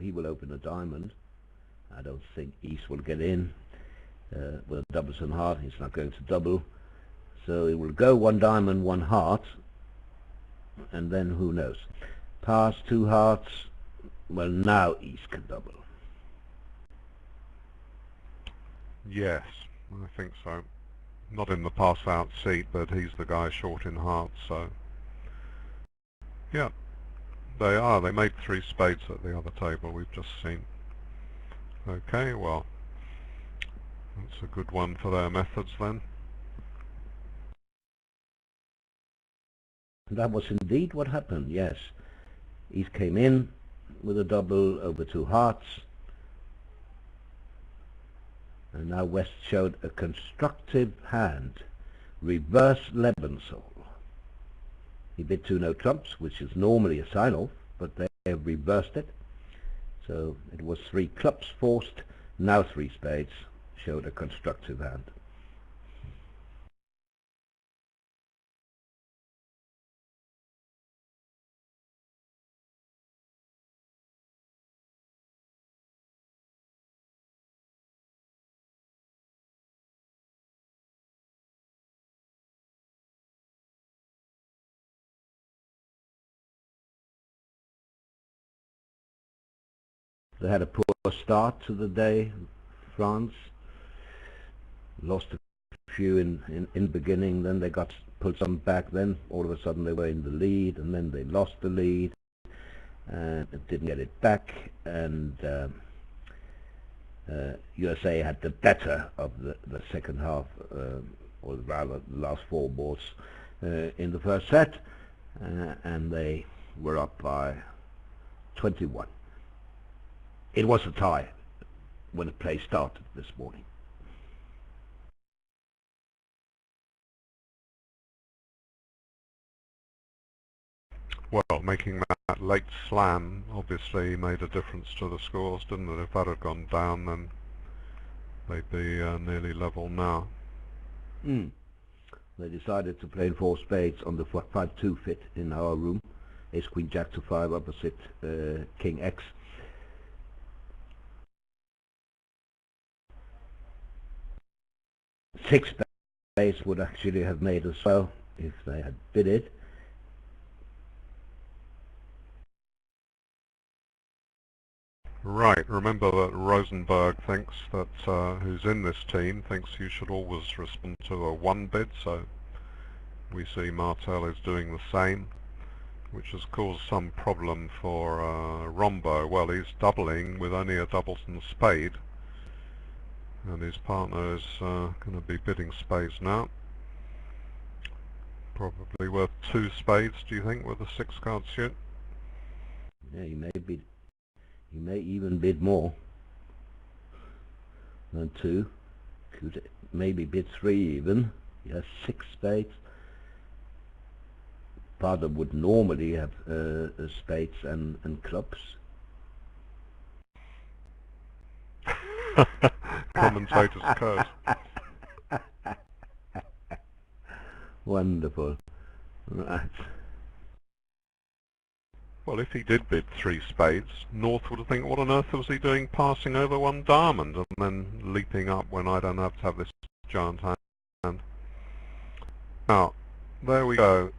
he will open a diamond. I don't think East will get in. With doubles and heart, he's not going to double. So he will go one diamond, one heart, and then who knows. Pass, two hearts. Well, now East can double. Yes, I think so. Not in the pass-out seat, but he's the guy short in hearts, so... Yeah, they are. They made 3 spades at the other table we've just seen. Okay, well, that's a good one for their methods then. That was indeed what happened, yes. East came in with a double over 2 hearts. And now West showed a constructive hand, reverse Lebenssohl. He bid 2 no trumps, which is normally a sign-off, but they have reversed it. So it was 3 clubs forced, now 3 spades, showed a constructive hand. They had a poor start to the day, France. Lost a few in the beginning, then they got pulled some back, then all of a sudden they were in the lead, and then they lost the lead, and didn't get it back, and USA had the better of the second half, or rather the last 4 boards in the first set, and they were up by 21. It was a tie when the play started this morning. Well, making that late slam obviously made a difference to the scores, didn't it? If that had gone down, then they'd be nearly level now. They decided to play in 4 spades on the 5-2 fit in our room. Ace Queen Jack to 5 opposite King X. Six spades would actually have made as well if they had bid it. Right, remember that Rosenberg thinks that, who's in this team, thinks you should always respond to a 1 bid, so we see Martel is doing the same, which has caused some problem for Rombo. Well, he's doubling with only a doubleton spade, and his partner is going to be bidding spades now. Probably worth 2 spades, do you think, with a 6-card suit? Yeah, he may even bid more than 2. Could maybe bid 3 even. He has 6 spades. Partner would normally have spades and clubs. Commentator's curse. Wonderful. Right. Well, if he did bid 3 spades, North would think, what on earth was he doing passing over 1 diamond and then leaping up when I don't have to have this giant hand. Now, there we go.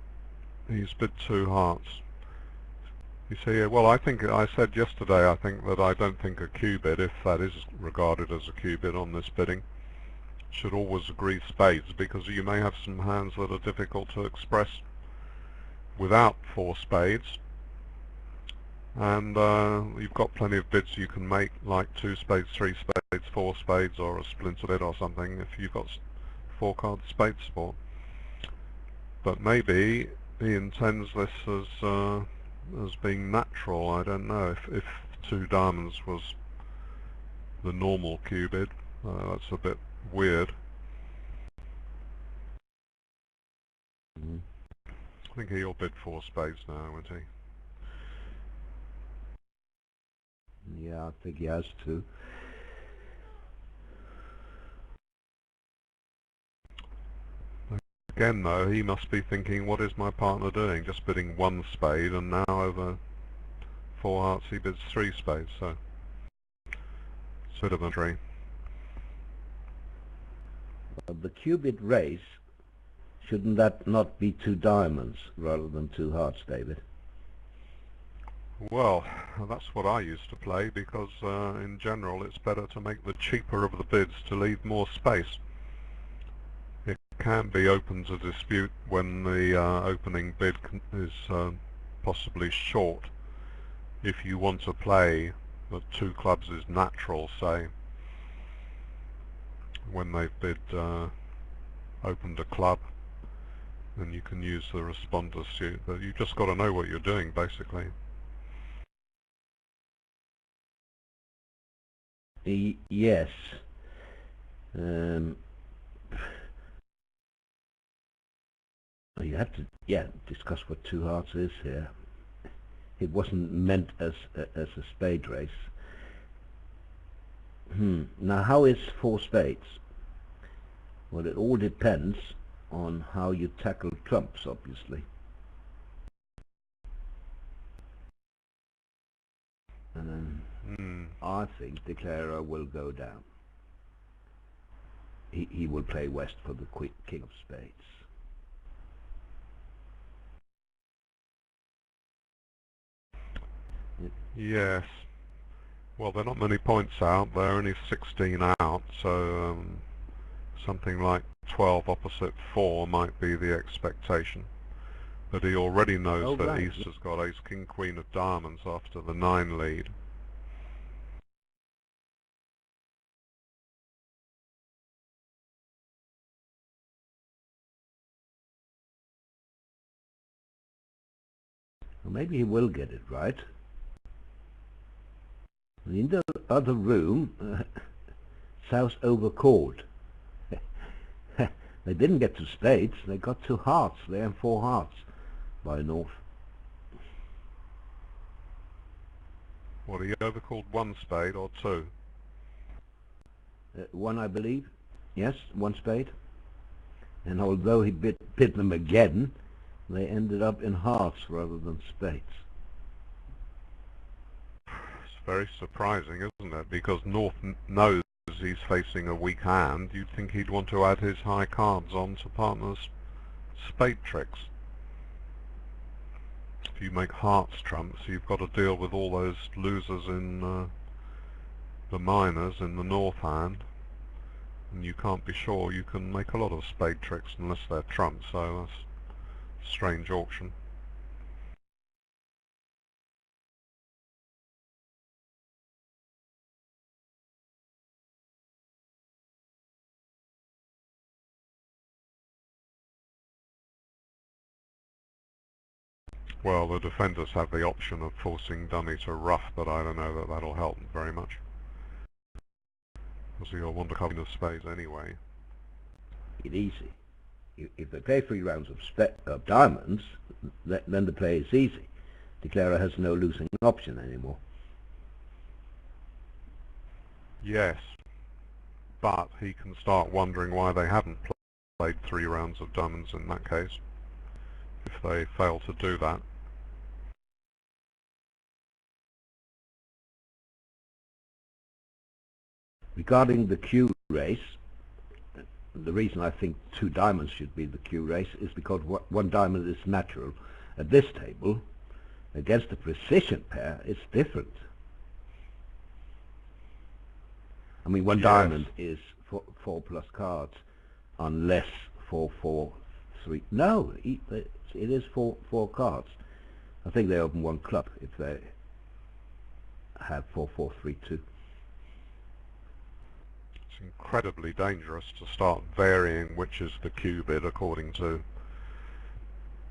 He's bid 2 hearts. You see, well, I said yesterday, I think that I don't think a Q-bid, if that is regarded as a Q-bid on this bidding, should always agree spades, because you may have some hands that are difficult to express without 4 spades. And you've got plenty of bids you can make, like 2 spades, 3 spades, 4 spades, or a splinter bid or something, if you've got 4-card spade support. But maybe he intends this as being natural. I don't know. If 2 diamonds was the normal Q bid, that's a bit weird. I think he'll bid 4 spades now, won't he? Yeah, I think he has to. Again, though, he must be thinking, what is my partner doing? Just bidding 1 spade and now over 4 hearts he bids 3 spades, so it's a bit of a tree. The cubit race, shouldn't that not be 2 diamonds rather than 2 hearts, David? Well, that's what I used to play because in general it's better to make the cheaper of the bids to leave more space. It can be open to dispute when the opening bid is possibly short. If you want to play the 2 clubs is natural, say, when they've bid opened a club, then you can use the responder suit, but you've just got to know what you're doing basically. Yes. You have to, discuss what 2 hearts is here. It wasn't meant as a spade race. Now, how is 4 spades? Well, it all depends on how you tackle trumps, obviously. I think Declarer will go down. He will play west for the king of spades. Yes. Well, there are not many points out. There are only 16 out, so something like 12 opposite 4 might be the expectation. But he already knows that right. East has got ace, king, queen of diamonds after the 9 lead. Well, maybe he will get it right. In the other room, South overcalled. They didn't get to spades, they got to hearts. They have 4 hearts by North. What, he overcalled 1 spade or 2? 1, I believe. Yes, 1 spade. And although he bid them again, they ended up in hearts rather than spades. It's very surprising, isn't it? Because North knows he's facing a weak hand. You'd think he'd want to add his high cards on to partner's spade tricks. If you make hearts trumps, you've got to deal with all those losers in the minors in the North hand, and you can't be sure you can make a lot of spade tricks unless they're trumps, so that's a strange auction. Well, the defenders have the option of forcing dummy to ruff, but I don't know that that'll help very much. Because you'll want to cover the spades anyway. It's easy. If they play 3 rounds of diamonds, then the play is easy. Declarer has no losing option anymore. Yes, but he can start wondering why they haven't played 3 rounds of diamonds in that case, if they fail to do that. Regarding the Q race, the reason I think 2 diamonds should be the Q race is because 1 diamond is natural. At this table, against the precision pair, it's different. I mean, 1 diamond is 4 plus cards, unless 4, 4, 3. No, it is 4 cards. I think they open 1 club if they have 4, 4, 3, 2. Incredibly dangerous to start varying which is the Q bid according to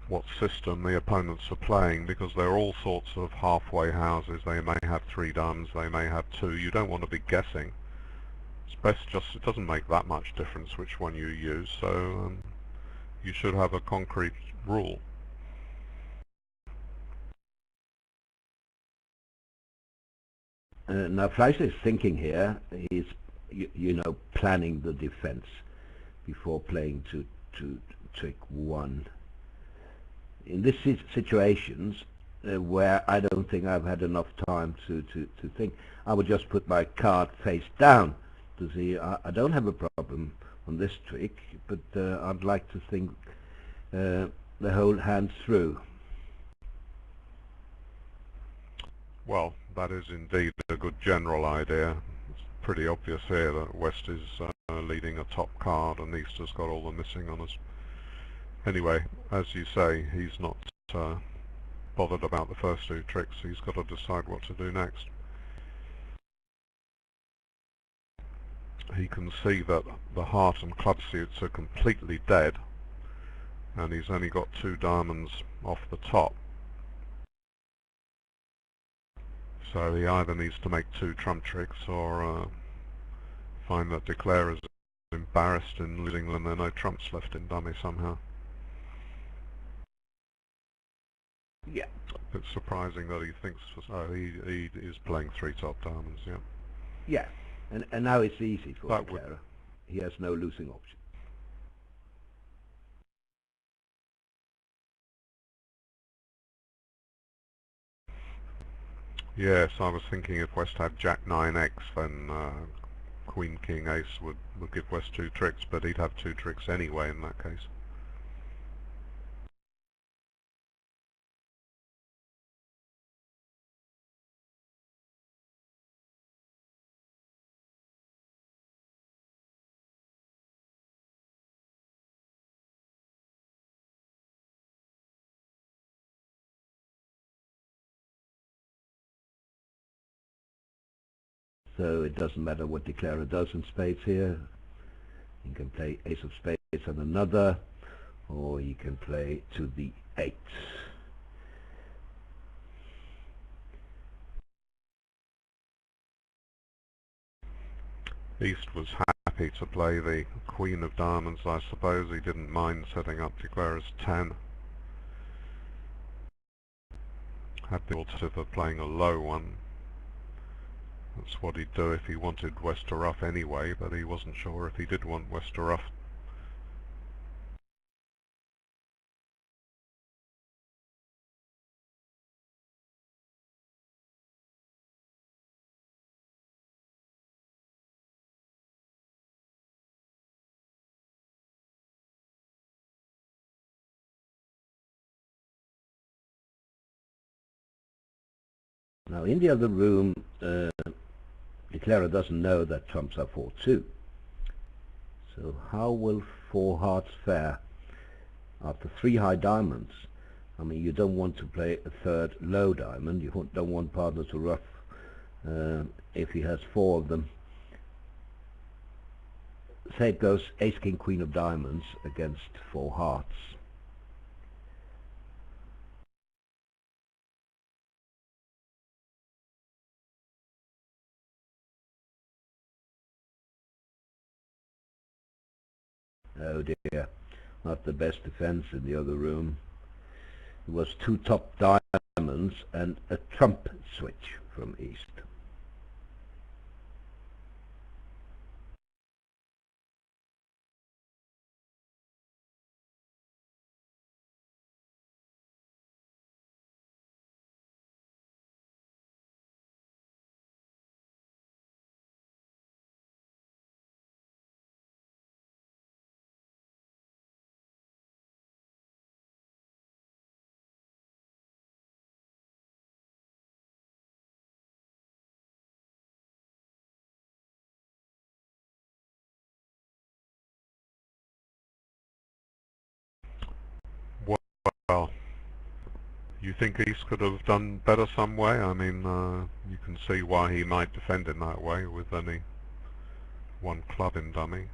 what system the opponents are playing, because there are all sorts of halfway houses. They may have 3 diamonds, they may have 2. You don't want to be guessing. It's best it doesn't make that much difference which one you use, so you should have a concrete rule. Now Fleischer's thinking here is planning the defense before playing to trick 1. In these situations, where I don't think I've had enough time to think. I would just put my card face down to see. I don't have a problem on this trick, but I'd like to think the whole hand through. Well, that is indeed a good general idea. It's pretty obvious here that West is leading a top card and East has got all the missing on us. Anyway, as you say, he's not bothered about the first two tricks. He's got to decide what to do next. He can see that the heart and club suits are completely dead, and he's only got 2 diamonds off the top. So he either needs to make 2 trump tricks or find that declarers are embarrassed in losing when there are no trumps left in dummy somehow. Yeah. It's surprising that he thinks, he is playing 3 top diamonds, yeah. Yeah, and now it's easy for the declarer. He has no losing option. Yes, I was thinking if West had Jack 9x, then Queen King Ace would give West 2 tricks, but he'd have 2 tricks anyway in that case. So it doesn't matter what declarer does in spades here. He can play ace of spades and another, or he can play to the 8. East was happy to play the Queen of Diamonds, I suppose. He didn't mind setting up declarers 10. Had the alternative of playing a low one. That's what he'd do if he wanted West to ruff anyway, but he wasn't sure if he did want West to ruff. Now in the other room, declarer doesn't know that trumps are 4-2. So how will 4 hearts fare after 3 high diamonds? I mean, you don't want to play a 3rd low diamond. You don't want partner to ruff if he has 4 of them. Say it goes ace king queen of diamonds against 4 hearts. Oh dear, not the best defense in the other room. It was 2 top diamonds and a trump switch from East. Well, you think East could have done better some way? I mean, you can see why he might defend in that way with only 1 club in dummy.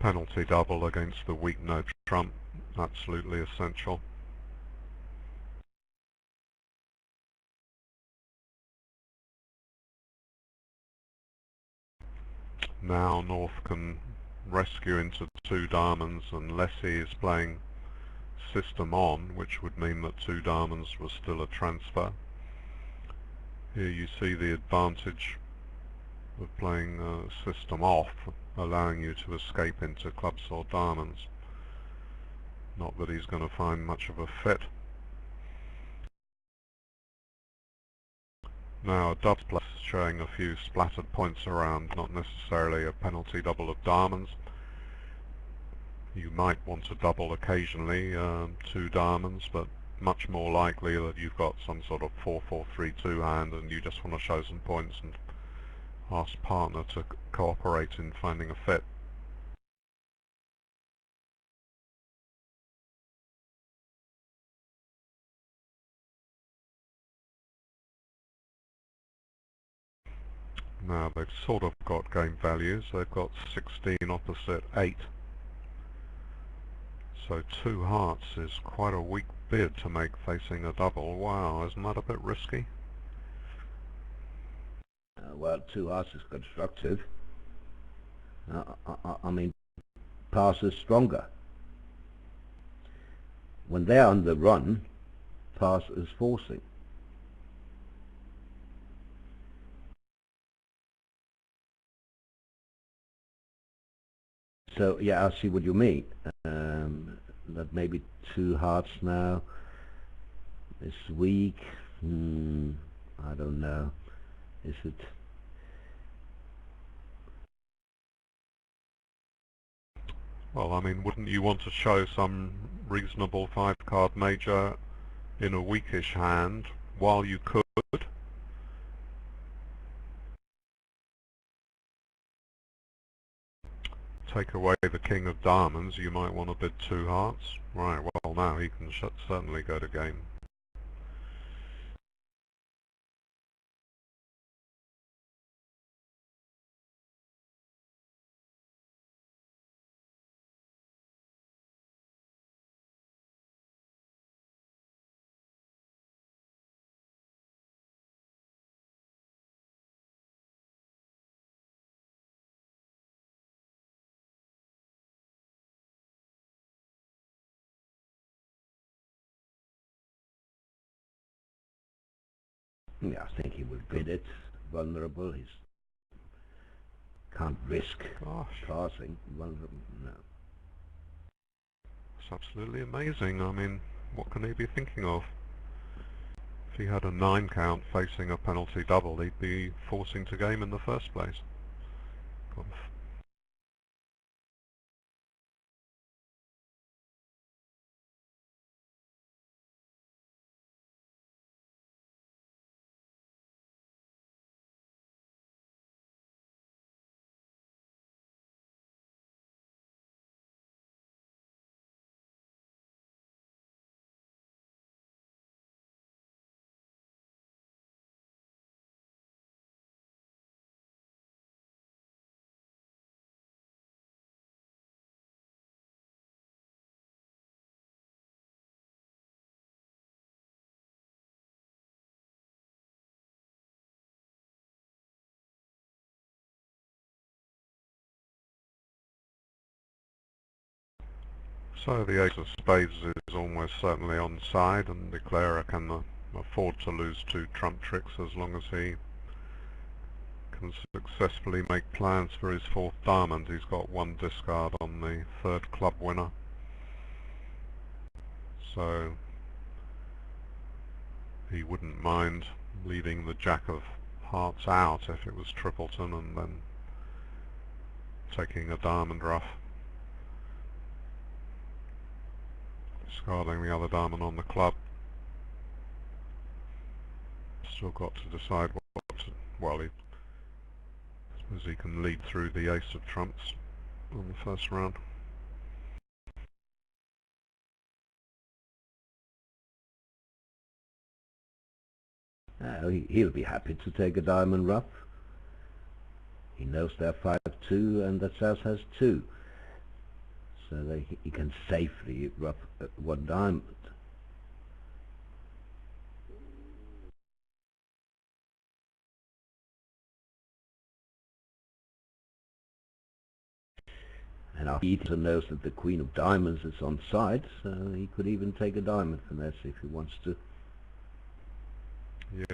penalty double against the weak no trump, absolutely essential. Now North can rescue into two diamonds unless he is playing system on, which would mean that two diamonds was still a transfer. Here you see the advantage of playing system off, allowing you to escape into clubs or diamonds. Not that he's going to find much of a fit. Now a double plus showing a few splattered points around, not necessarily a penalty double of diamonds. You might want to double occasionally two diamonds, but much more likely that you've got some sort of 4-4-3-2 hand and you just want to show some points and ask partner to cooperate in finding a fit. Now they've sort of got game values. They've got 16 opposite 8. So two hearts is quite a weak bid to make facing a double. Wow, isn't that a bit risky? Well, two hearts is constructive. I mean, pass is stronger. When they're on the run, pass is forcing. So yeah, I see what you mean. That maybe two hearts now is weak. I don't know. Is it? Well, I mean, wouldn't you want to show some reasonable 5-card major in a weakish hand while you could? Take away the king of diamonds, you might want to bid two hearts. Right, well now he can certainly go to game. Yeah, I think he would bid it. Vulnerable. He can't risk passing. Vulnerable. No. It's absolutely amazing. I mean, what can he be thinking of? If he had a 9 count facing a penalty double, he'd be forcing to game in the first place. So the ace of spades is almost certainly onside, and the declarer can afford to lose two trump tricks as long as he can successfully make plans for his fourth diamond. He's got one discard on the third club winner. So he wouldn't mind leaving the jack of hearts out if it was Tripleton and then taking a diamond rough. Discarding the other diamond on the club. Still got to decide what to, well, he can lead through the ace of trumps on the first round. He'll be happy to take a diamond rough. He knows they're 5-2 and that South has 2. so that he can safely ruff one diamond. And our Peter knows that the Queen of Diamonds is on side, so he could even take a diamond finesse if he wants to.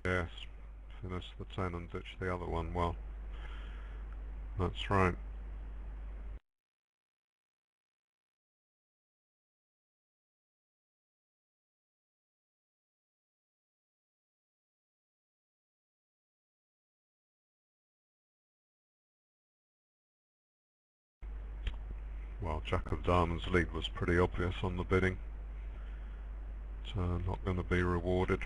Yes, finesse the 10 and ditch the other one. Well, that's right. Well, Jack of Diamonds' lead was pretty obvious on the bidding. It's not going to be rewarded.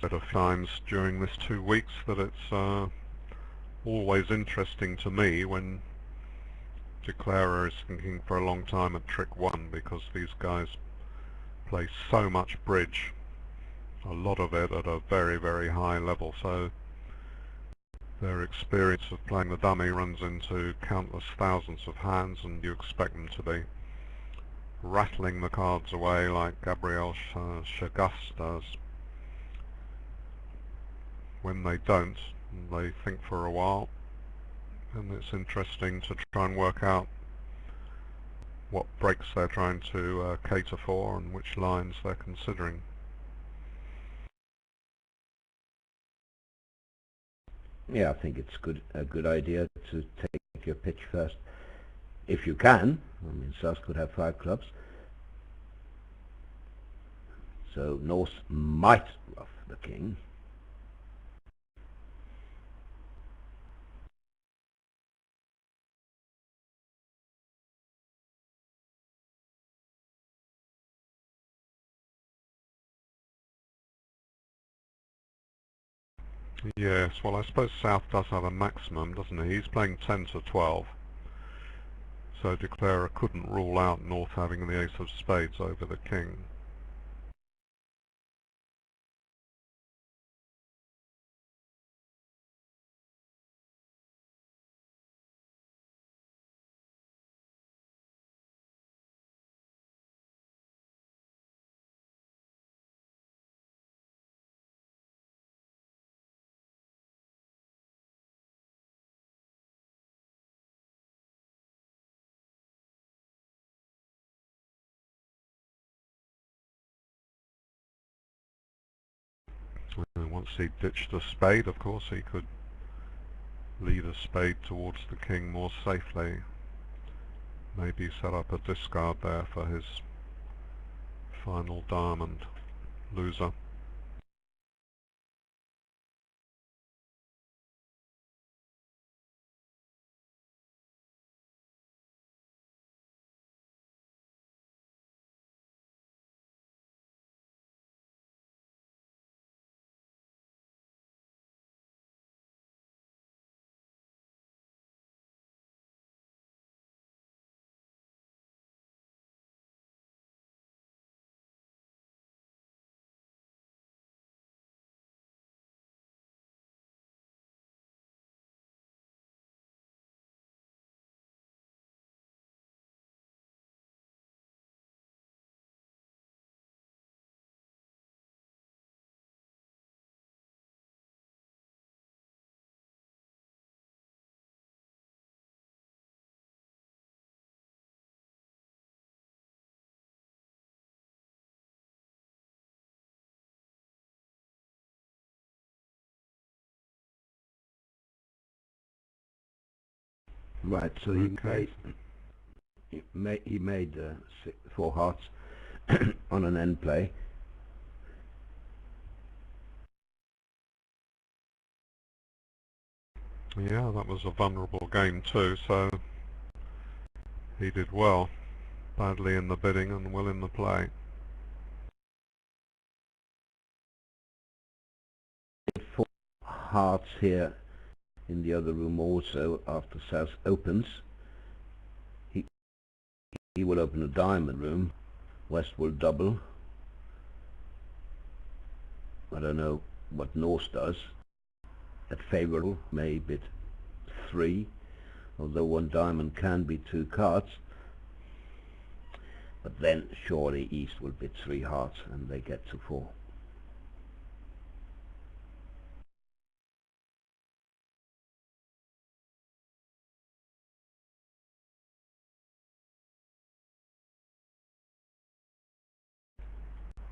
Said a few times during this 2 weeks that it's always interesting to me when declarer is thinking for a long time at trick 1, because these guys play so much bridge, a lot of it at a very, very high level, so their experience of playing the dummy runs into countless thousands of hands, and you expect them to be rattling the cards away like Gabriel Chagas does. When they don't, they think for a while, and it's interesting to try and work out what breaks they're trying to cater for and which lines they're considering. Yeah, I think it's a good idea to take your pitch first, if you can. I mean, South could have 5 clubs, so North might ruff the king. Yes, well, I suppose South does have a maximum, doesn't he? He's playing 10 to 12, so declarer couldn't rule out North having the ace of spades over the king. And once he ditched a spade, of course, he could lead a spade towards the king more safely. Maybe set up a discard there for his final diamond loser. Right, so Okay. he made 4 hearts on an end play. Yeah, that was a vulnerable game too, so he did well. Badly in the bidding and well in the play. 4 hearts here in the other room also after South opens. He will open a diamond room. West will double. I don't know what Norse does. At favourable may bid 3, although one diamond can be 2 cards. But then surely East will bid 3 hearts and they get to 4.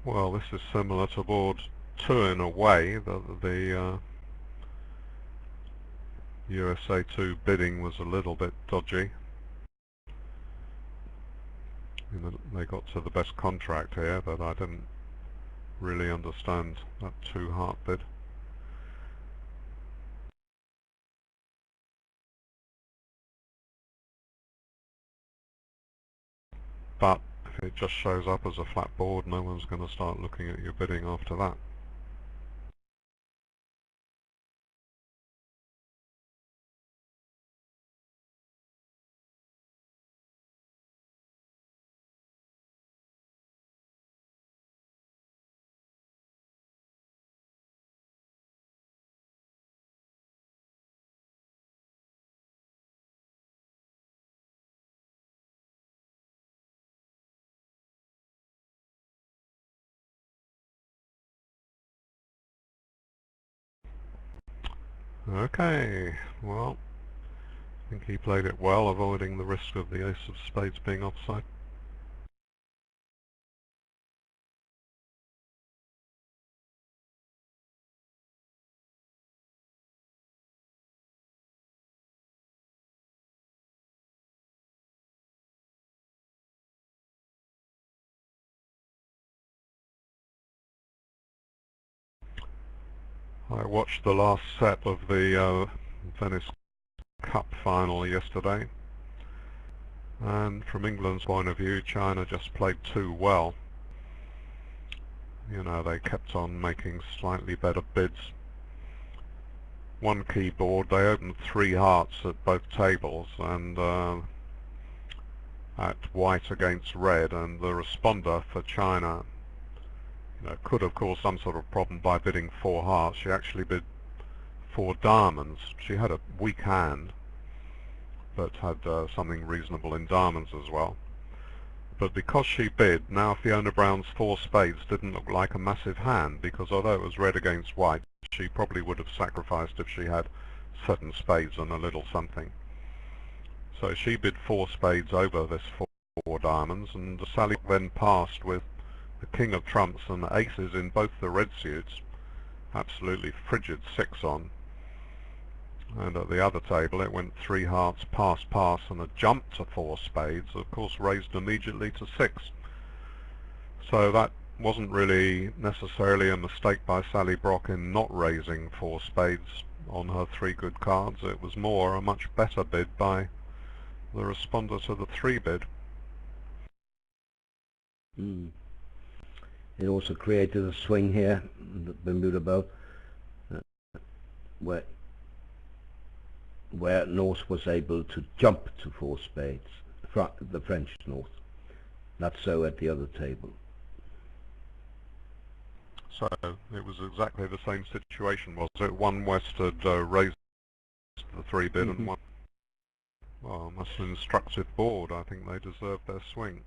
Well, this is similar to board 2 in a way, that the USA2 bidding was a little bit dodgy. You know, they got to the best contract here, but I didn't really understand that 2 heart bid. But if it just shows up as a flat board, no one's going to start looking at your bidding after that. Okay, well, I think he played it well, avoiding the risk of the ace of spades being offside. I watched the last set of the Venice Cup final yesterday, and from England's point of view, China just played too well. You know, they kept on making slightly better bids. One key board, they opened 3 hearts at both tables, and at white against red, and the responder for China, you know, could have caused some sort of problem by bidding 4 hearts. She actually bid 4 diamonds. She had a weak hand, but had something reasonable in diamonds as well. But because she bid, now Fiona Brown's 4 spades didn't look like a massive hand, because although it was red against white, she probably would have sacrificed if she had 7 spades and a little something. So she bid 4 spades over this 4 diamonds, and Sally then passed with the king of trumps and aces in both the red suits, absolutely frigid 6 on. And at the other table it went 3 hearts, pass, pass, and a jump to 4 spades, of course raised immediately to 6. So that wasn't really necessarily a mistake by Sally Brock in not raising 4 spades on her 3 good cards. It was more a much better bid by the responder to the 3 bid. It also created a swing here, the Bermuda bow, where North was able to jump to 4 spades, the French North. Not so at the other table. So it was exactly the same situation, was it? One West had raised the 3 bid and one... Well, that's an instructive board. I think they deserved their swing.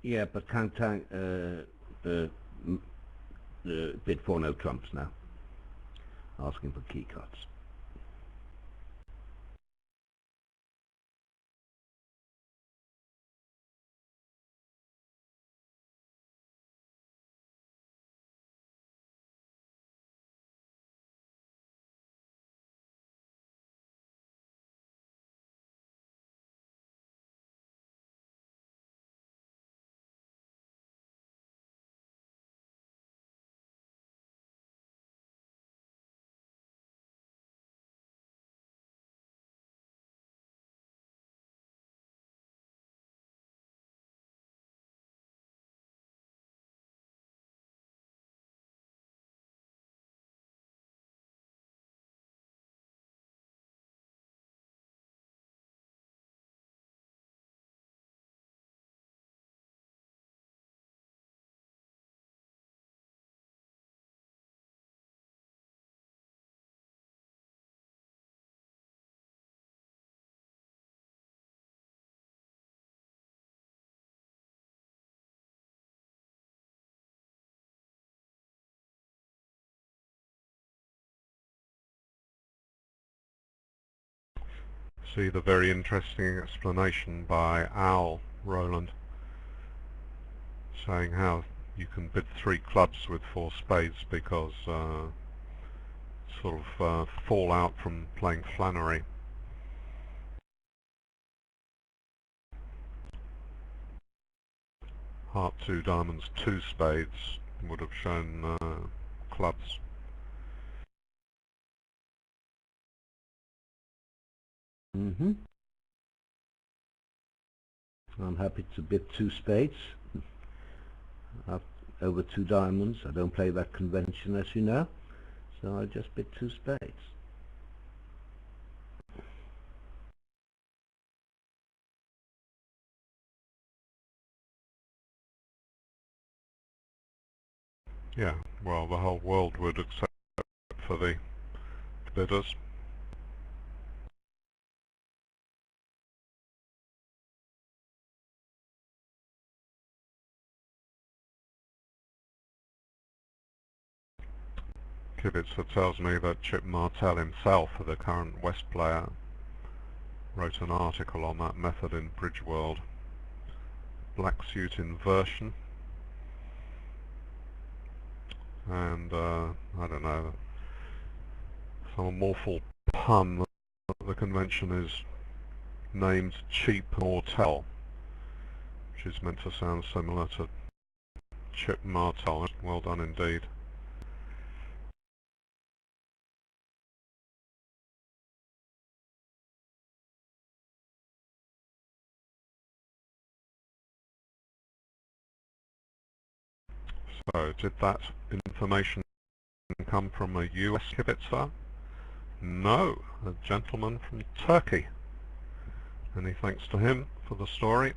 Yeah, but Kang Tang bid 4 no trumps now, asking for key cards. See the very interesting explanation by Owl Roland, saying how you can bid 3 clubs with 4 spades because fallout from playing Flannery. Heart 2 diamonds 2 spades would have shown clubs. I'm happy to bid 2 spades over 2 diamonds. I don't play that convention, as you know, so I just bid 2 spades. Yeah, well, the whole world would accept for the bidders. Kibitzer tells me that Chip Martell himself, the current West player, wrote an article on that method in Bridge World. Black suit inversion, and I don't know, some awful pun that the convention is named Cheap Mortel, which is meant to sound similar to Chip Martell. Well done indeed. So, did that information come from a US kibitzer? No, a gentleman from Turkey. Many thanks to him for the story.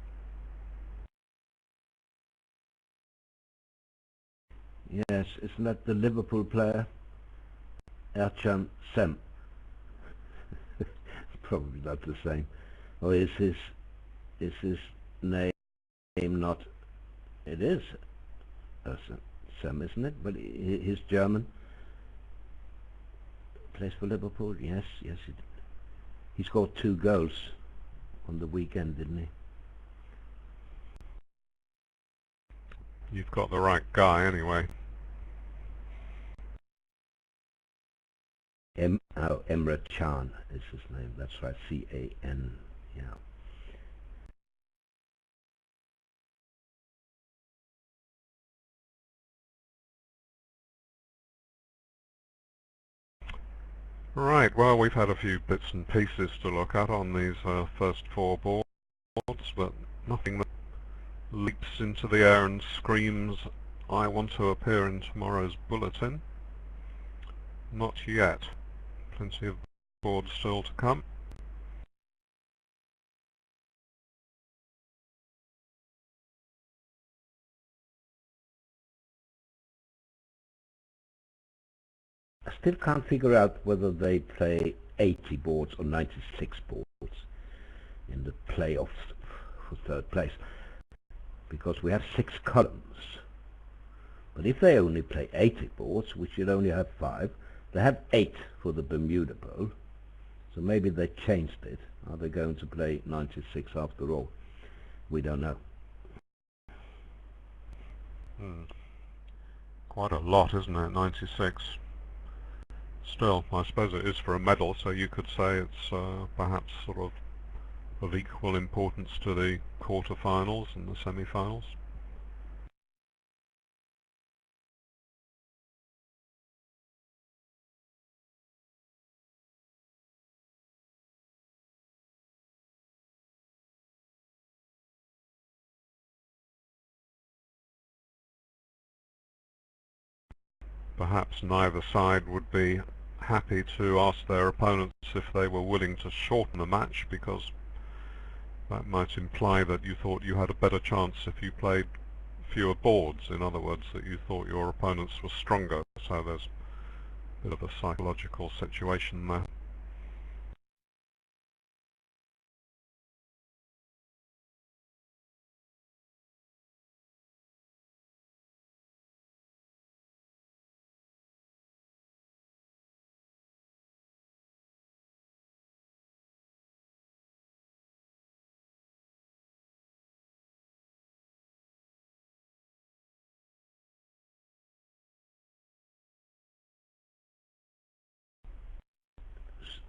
Yes, isn't that the Liverpool player? Ercan Sem. Probably not the same. Or is his name not? It is Sem, isn't it? But he's German. Plays for Liverpool. Yes, yes. He scored 2 goals on the weekend, didn't he? You've got the right guy anyway. Emre Can is his name. That's right. C-A-N. Yeah. Right, well, we've had a few bits and pieces to look at on these first 4 boards, but nothing that leaps into the air and screams, I want to appear in tomorrow's bulletin. Not yet. Plenty of boards still to come. I still can't figure out whether they play 80 boards or 96 boards in the playoffs for 3rd place, because we have 6 columns. But if they only play 80 boards, which you'd only have 5, they have 8 for the Bermuda Bowl. So maybe they changed it. Are they going to play 96 after all? We don't know. Quite a lot, isn't it? 96. Still, I suppose it is for a medal, so you could say it's perhaps sort of equal importance to the quarter-finals and the semi-finals. Perhaps neither side would be happy to ask their opponents if they were willing to shorten the match, because that might imply that you thought you had a better chance if you played fewer boards. In other words, that you thought your opponents were stronger. So there's a bit of a psychological situation there.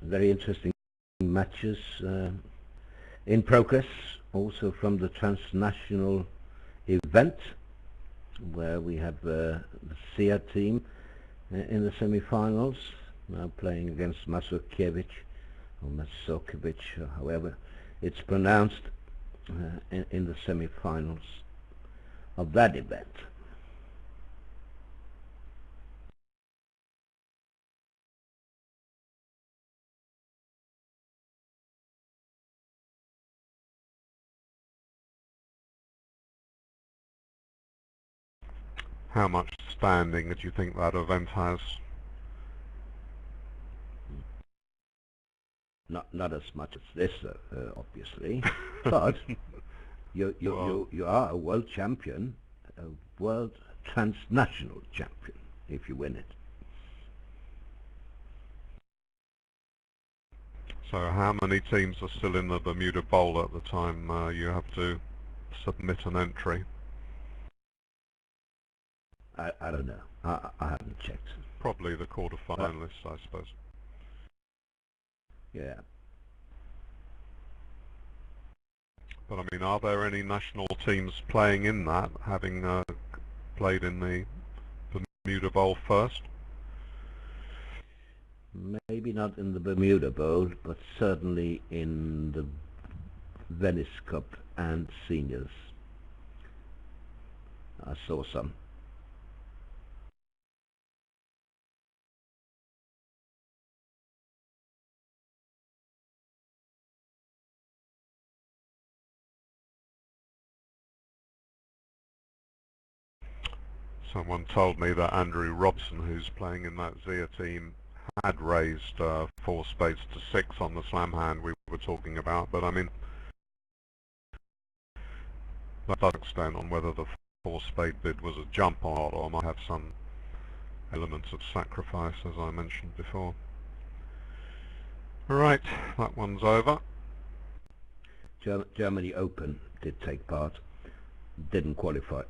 very interesting matches in progress, also from the transnational event, where we have the SIA team in the semi-finals, now playing against Masokiewicz, or Masokiewicz, or however it's pronounced, in the semi-finals of that event. How much standing do you think that event has? Not as much as this, obviously, but you are a world champion, a world transnational champion, if you win it. So how many teams are still in the Bermuda Bowl at the time you have to submit an entry? I don't know. I haven't checked. Probably the quarter-finalists, I suppose. Yeah. But I mean, are there any national teams playing in that, having played in the Bermuda Bowl first? Maybe not in the Bermuda Bowl, but certainly in the Venice Cup and Seniors. I saw some. Someone told me that Andrew Robson, who's playing in that ZIA team, had raised 4 spades to 6 on the slam hand we were talking about, but I mean, that does extend on whether the 4 spade bid was a jump or not, or might have some elements of sacrifice, as I mentioned before. Right, that one's over. Germany Open did take part, didn't qualify.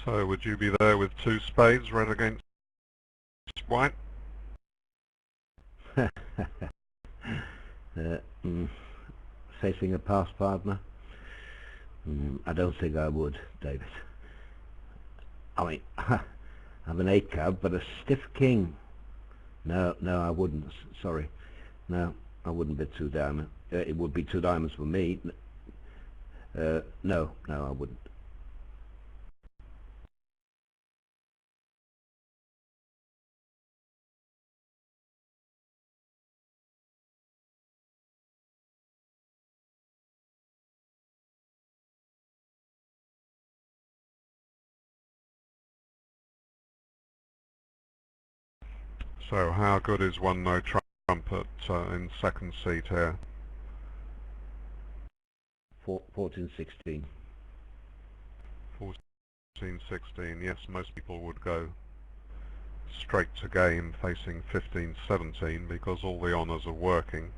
So would you be there with 2 spades, red against white? Facing a past partner? I don't think I would, David. I mean, I have an 8 card, but a stiff king. No, I wouldn't. Sorry. No, I wouldn't bid 2 diamonds. It would be 2 diamonds for me. No, I wouldn't. So how good is 1 no trump in second seat here? 14-16. 14-16, yes, most people would go straight to game facing 15-17 because all the honours are working.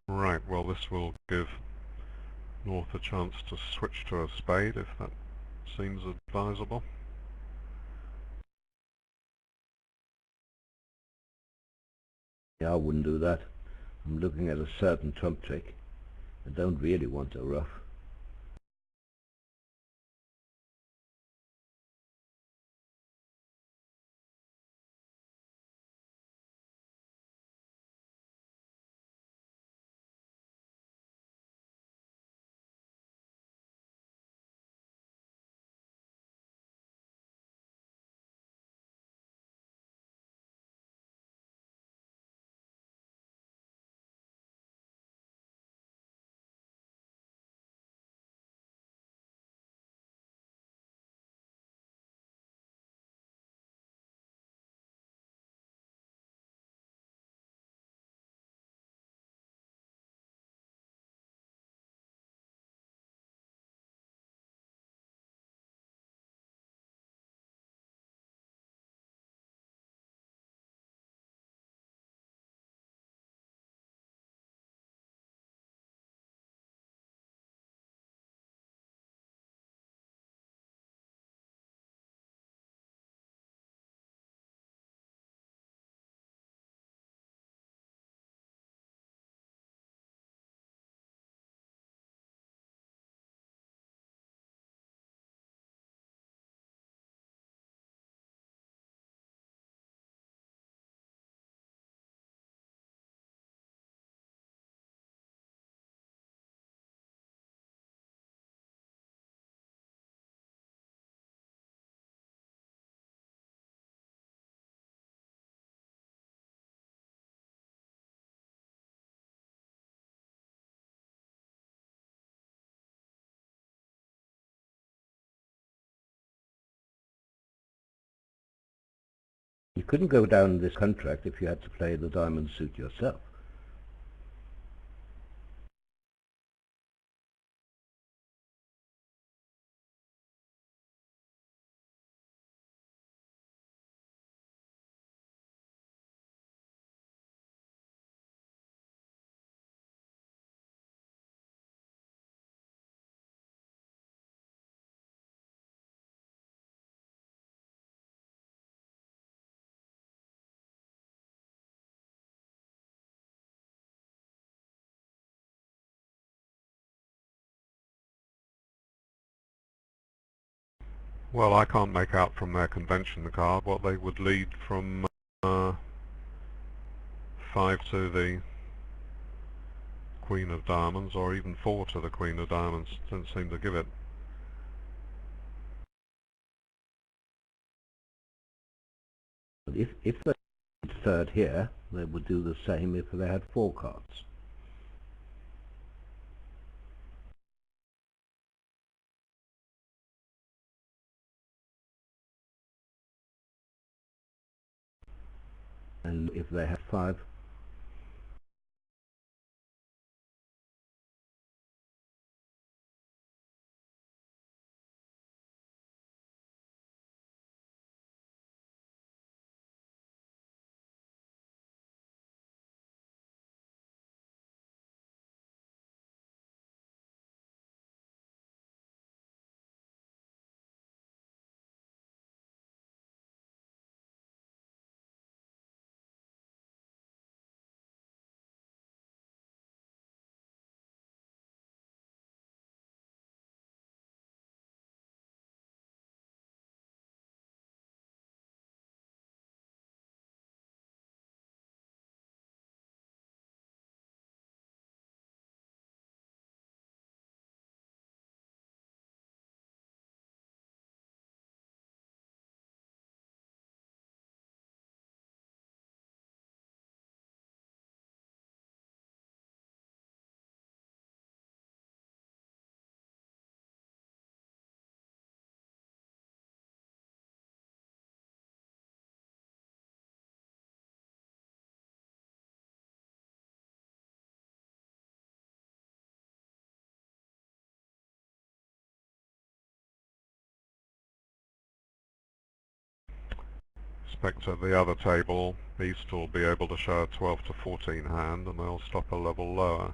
Right, well this will give North a chance to switch to a spade if that seems advisable. Yeah, I wouldn't do that. I'm looking at a certain trump trick. I don't really want a ruff. You couldn't go down this contract if you had to play the diamond suit yourself. Well, I can't make out from their convention card what they would lead from 5 to the Queen of Diamonds, or even 4 to the Queen of Diamonds. Doesn't seem to give it. If they had third here, they would do the same if they had 4 cards. And if they had 5, Expect at the other table, East will be able to show a 12 to 14 hand, and they'll stop a level lower.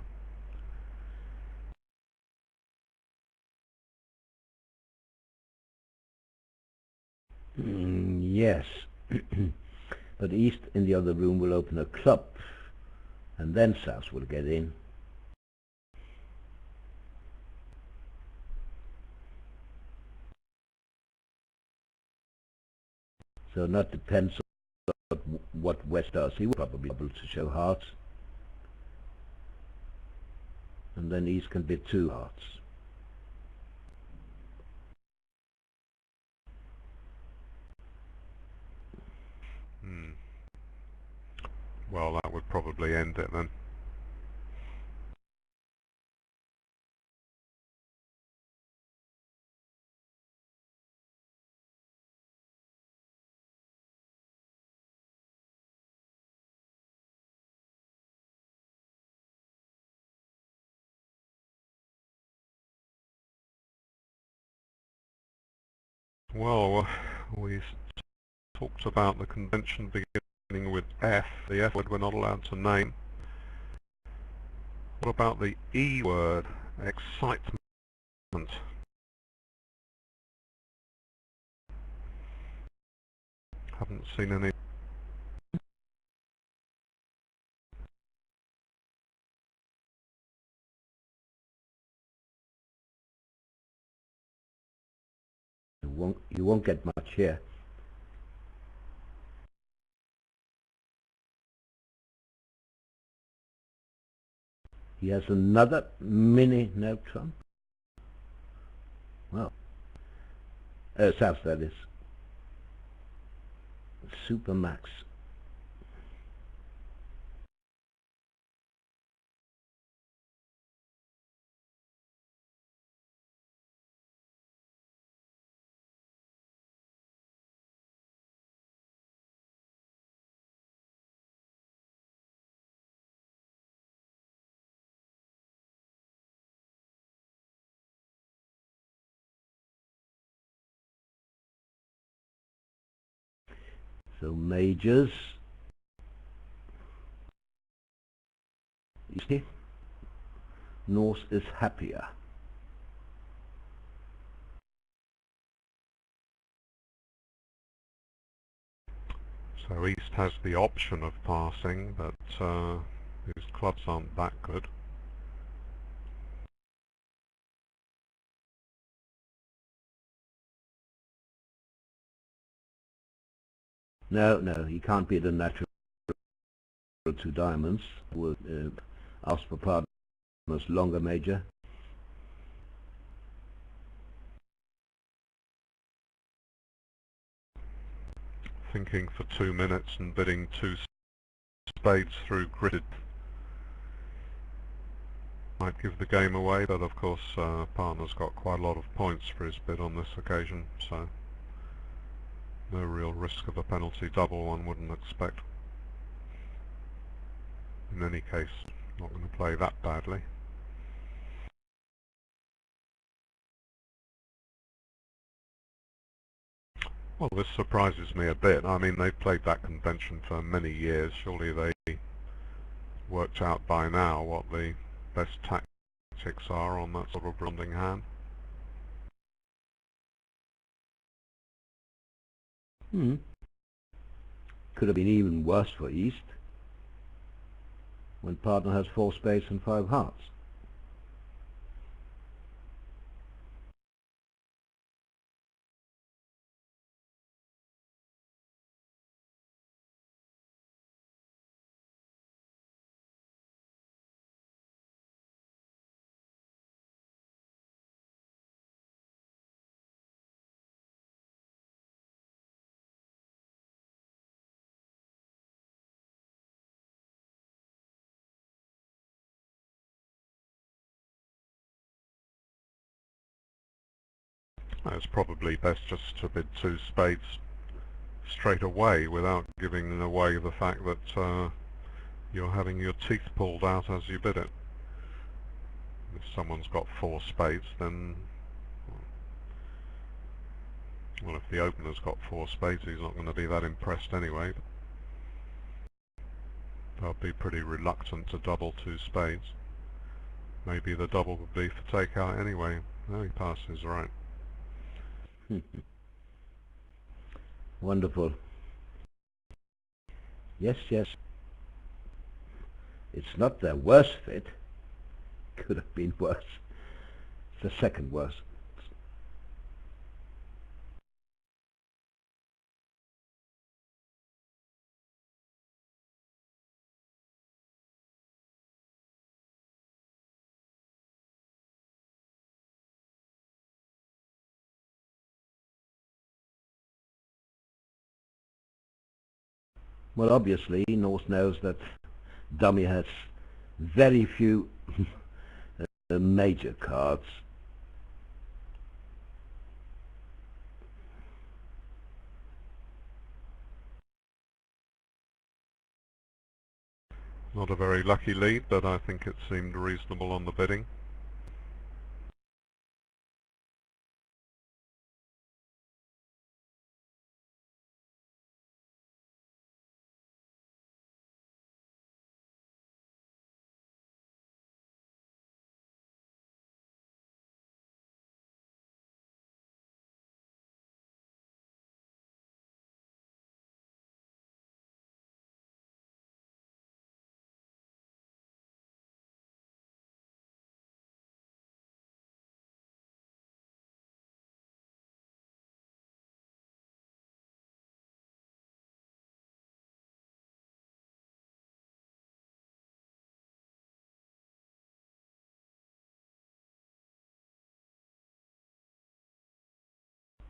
yes. But East in the other room will open a club, and then South will get in. So that depends on what West does. He will probably be able to show hearts, and then East can bid 2 hearts. Well, that would probably end it then. Well, we talked about the convention beginning with F. The F word we're not allowed to name. What about the E word? Excitement. Haven't seen any. You won't get much here. He has another mini no trump. Well, South, that is. Supermax. So majors. You see? North is happier. So East has the option of passing, but his clubs aren't that good. No, he can't beat a natural 2 diamonds. Will ask for pardon. Longer major. Thinking for 2 minutes and bidding 2 spades through gridded might give the game away, but of course partner's got quite a lot of points for his bid on this occasion, so no real risk of a penalty double, one wouldn't expect. In any case, not going to play that badly. Well, this surprises me a bit. I mean, they've played that convention for many years. Surely they worked out by now what the best tactics are on that sort of rounding hand. Could have been even worse for East, when partner has 4 spades and 5 hearts. It's probably best just to bid 2 spades straight away without giving away the fact that you're having your teeth pulled out as you bid it. If someone's got 4 spades, then, well, if the opener's got 4 spades, he's not going to be that impressed anyway. They'll be pretty reluctant to double 2 spades. Maybe the double would be for takeout anyway. No, he passes, right. Wonderful. Yes, yes. It's not their worst fit. Could have been worse. It's the second worst. Well, obviously, North knows that dummy has very few major cards. Not a very lucky lead, but I think it seemed reasonable on the bidding.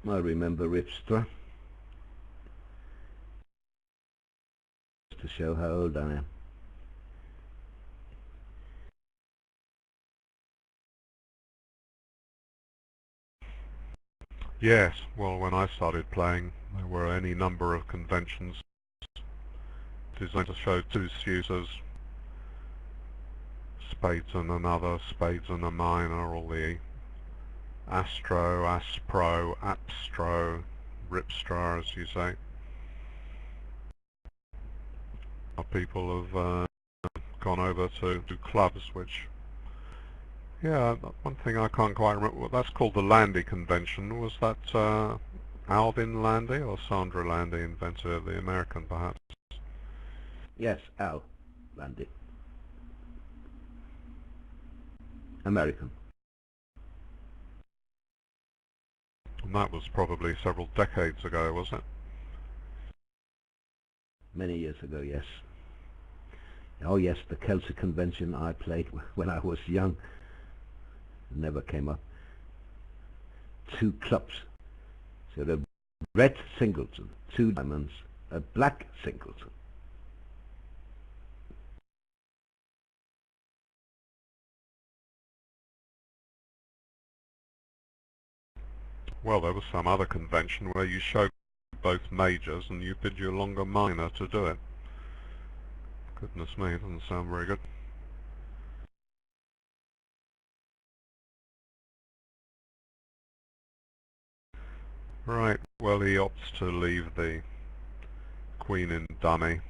I remember Ripstra, to show how old I am. Yes, well, when I started playing, there were any number of conventions designed to show two users, spades and another, spades and a minor, all the Astro, Aspro, Apstro, Ripstra, as you say. People have gone over to clubs, which, yeah, one thing I can't quite remember, well, that's called the Landy Convention. Was that Alvin Landy or Sandra Landy invented it, the American, perhaps? Yes, Al Landy. American. And that was probably several decades ago, was it? Many years ago, yes. Oh yes, the Celtic Convention I played when I was young. Never came up. Two clubs. So the red singleton, two diamonds, a black singleton. Well, there was some other convention where you showed both majors and you bid your longer minor to do it. Goodness me, it doesn't sound very good. Right, well, he opts to leave the queen in dummy.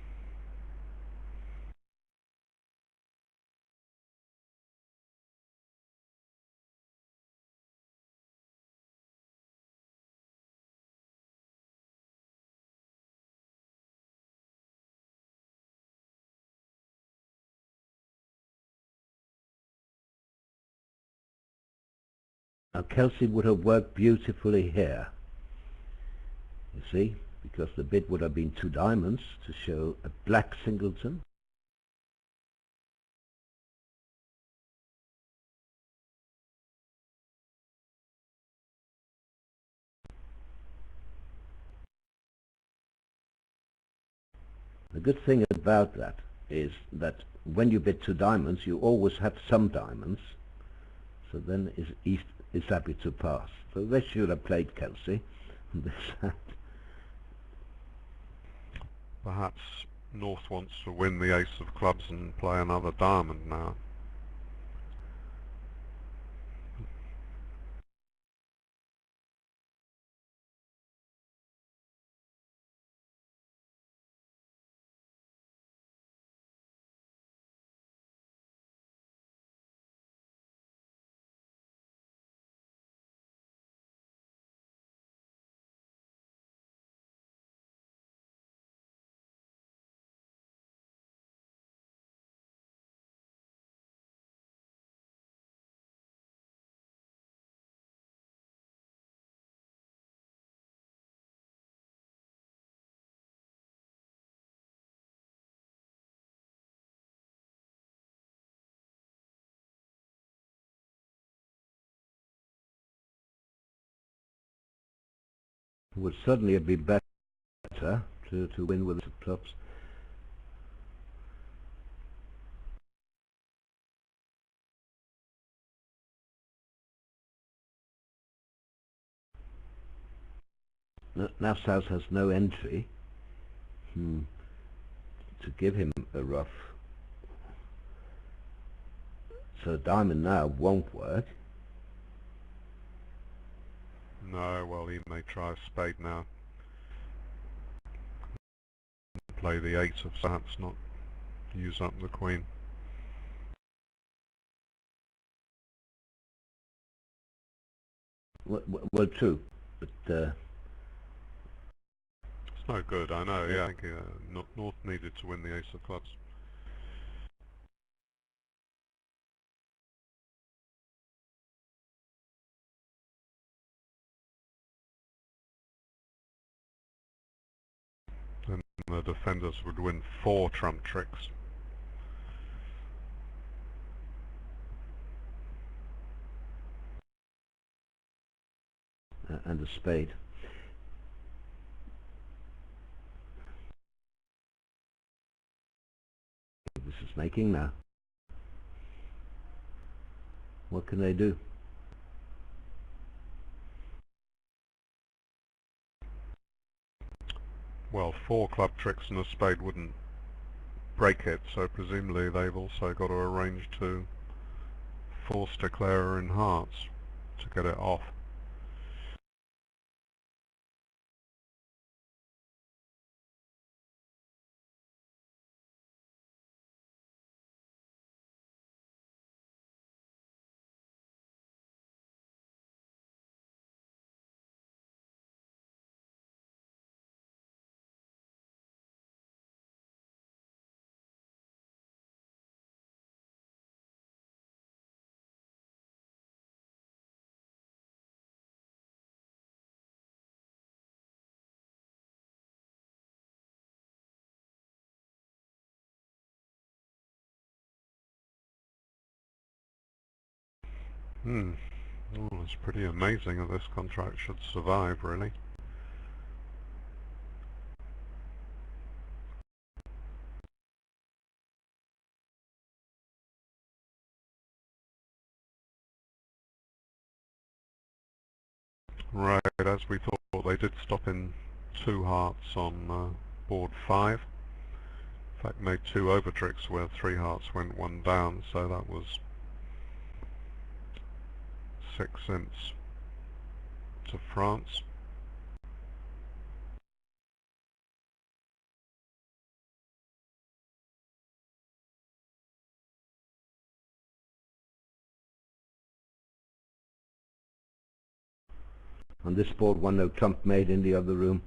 Now Kelsey would have worked beautifully here. You see, because the bid would have been two diamonds to show a black singleton. The good thing about that is that when you bid two diamonds, you always have some diamonds, so then is happy to pass. So they should have played Kelsey. Perhaps North wants to win the ace of clubs and play another diamond now. Would certainly be better to win with the clubs. Now South has no entry to give him a ruff. So diamond now won't work. No, well, he may try a spade now. Play the ace of perhaps, not use up the queen. Well, true, but it's no good. I know. Yeah, I think North needed to win the ace of clubs. And the defenders would win 4 trump tricks. and a spade. This is making now. What can they do? Well, 4 club tricks and a spade wouldn't break it, so presumably they've also got to arrange to force declarer in hearts to get it off. Oh, it's pretty amazing that this contract should survive, really. Right, as we thought, they did stop in 2 hearts on board 5. In fact, made 2 over tricks where 3 hearts went 1 down, so that was 6 imps to France. On this board, one no trump made in the other room.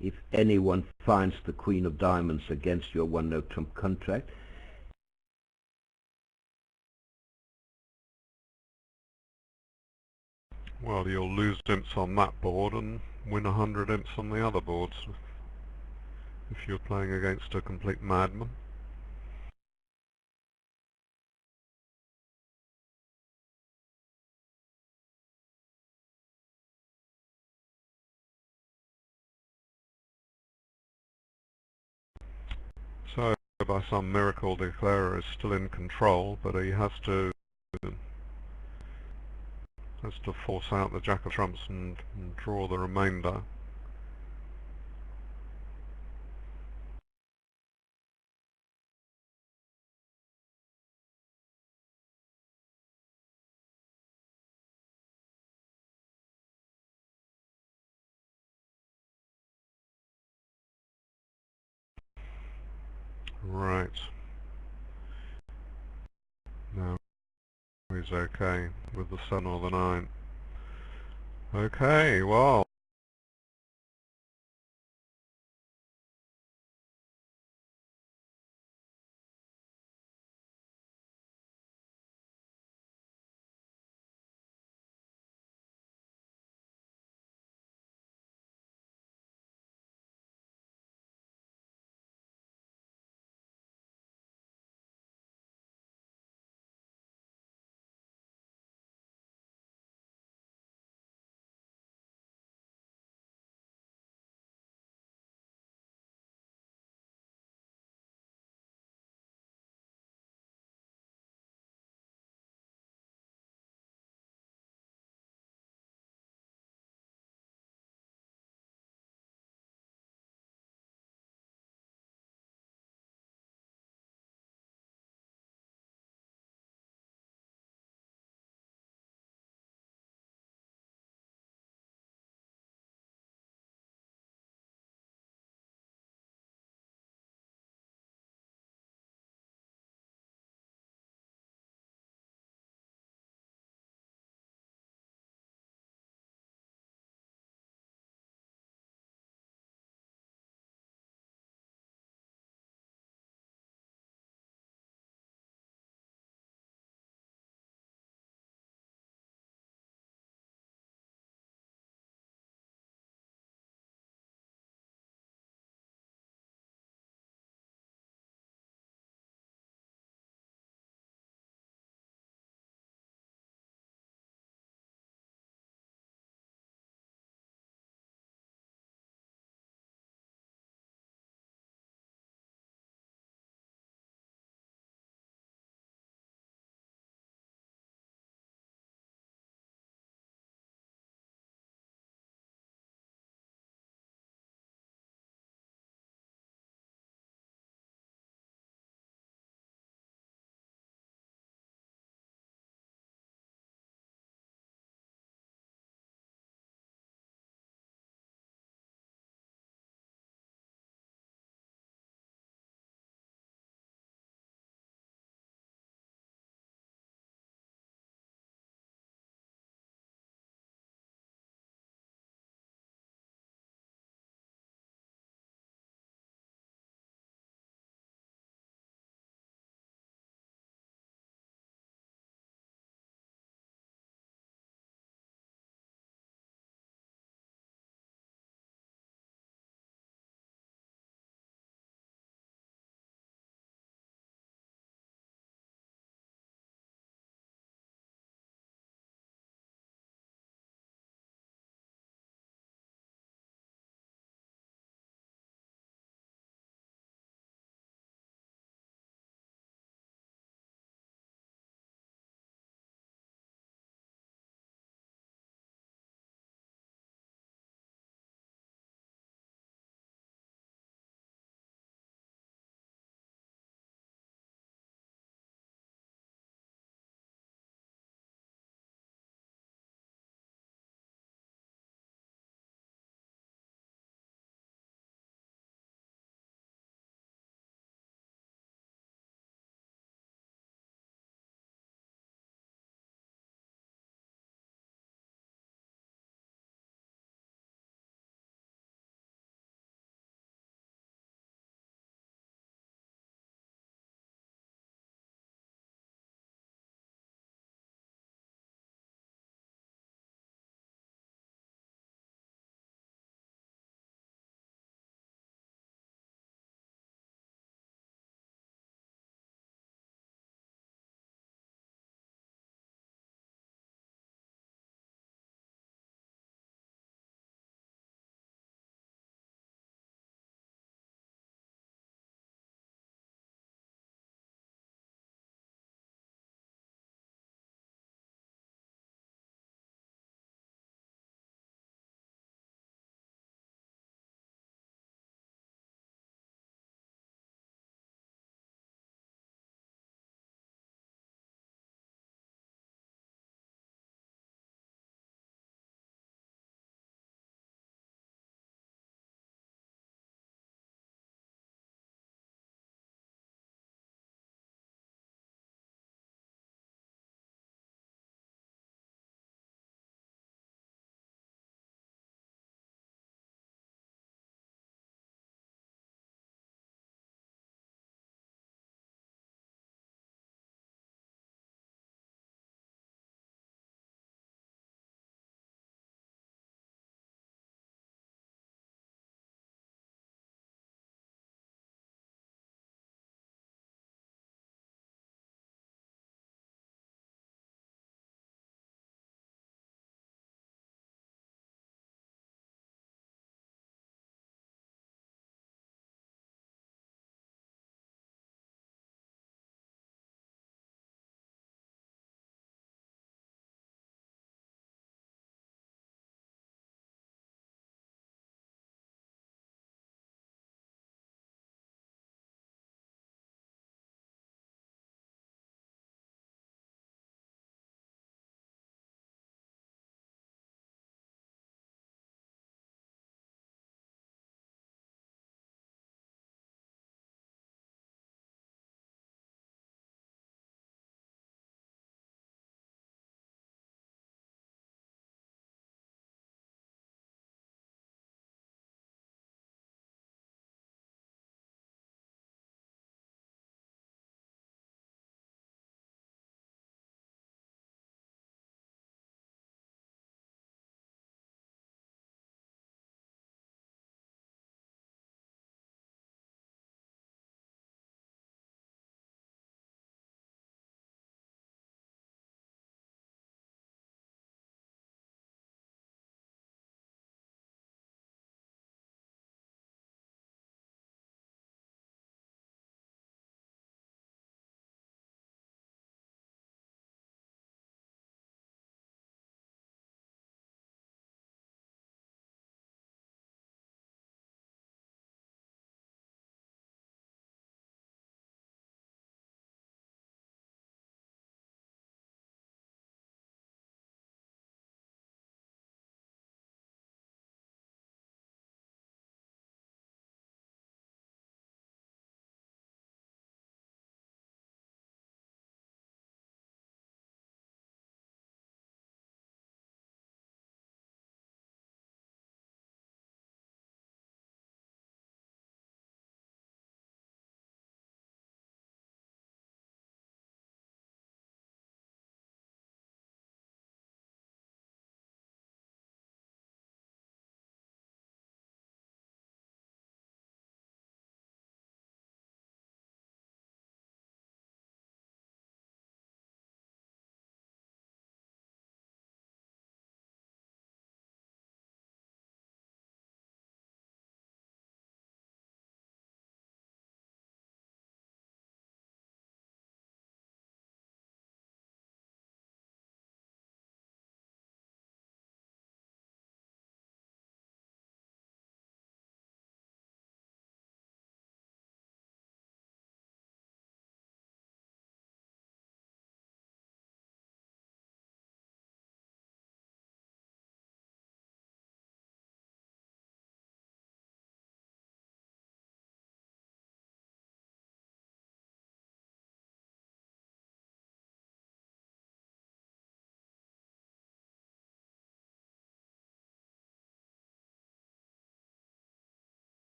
If anyone finds the Queen of Diamonds against your one no trump contract, Well, you'll lose imps on that board and win 100 imps on the other boards if you're playing against a complete madman. by some miracle the declarer is still in control, but he has to force out the jack of trumps and draw the remainder. Right. Now he's okay with the 7 or the 9. Okay, well,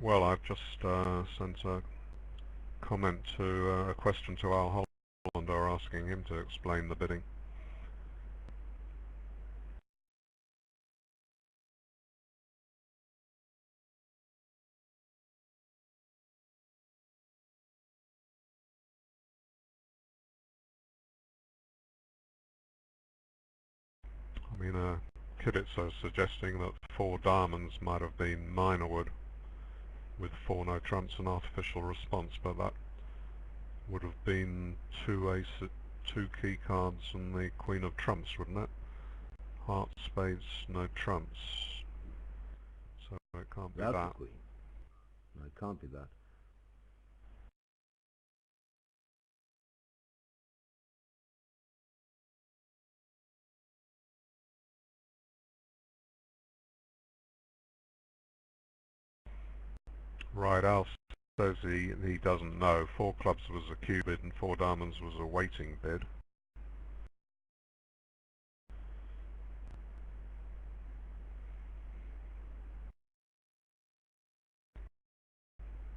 Well, I've just sent a comment to a question to Al Hollander asking him to explain the bidding. I mean, Kibitzer suggesting that 4 diamonds might have been Minorwood with 4 no trumps and artificial response, but that would have been 2 ace, 2 key cards and the Queen of Trumps, wouldn't it? Hearts, spades, no trumps. So it can't be Without that. the queen. No, it can't be that. Right, Al says he doesn't know. 4 clubs was a Q bid and 4 diamonds was a waiting bid.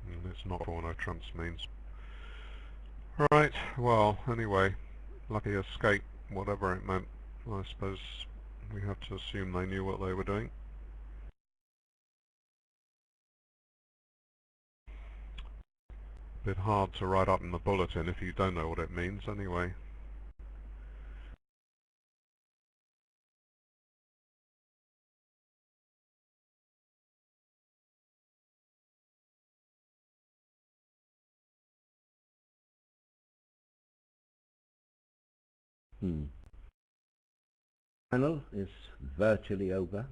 And it's not 4 no trumps means. Right, well, anyway, lucky escape, whatever it meant. I suppose we have to assume they knew what they were doing. Bit hard to write up in the bulletin if you don't know what it means anyway. Final is virtually over,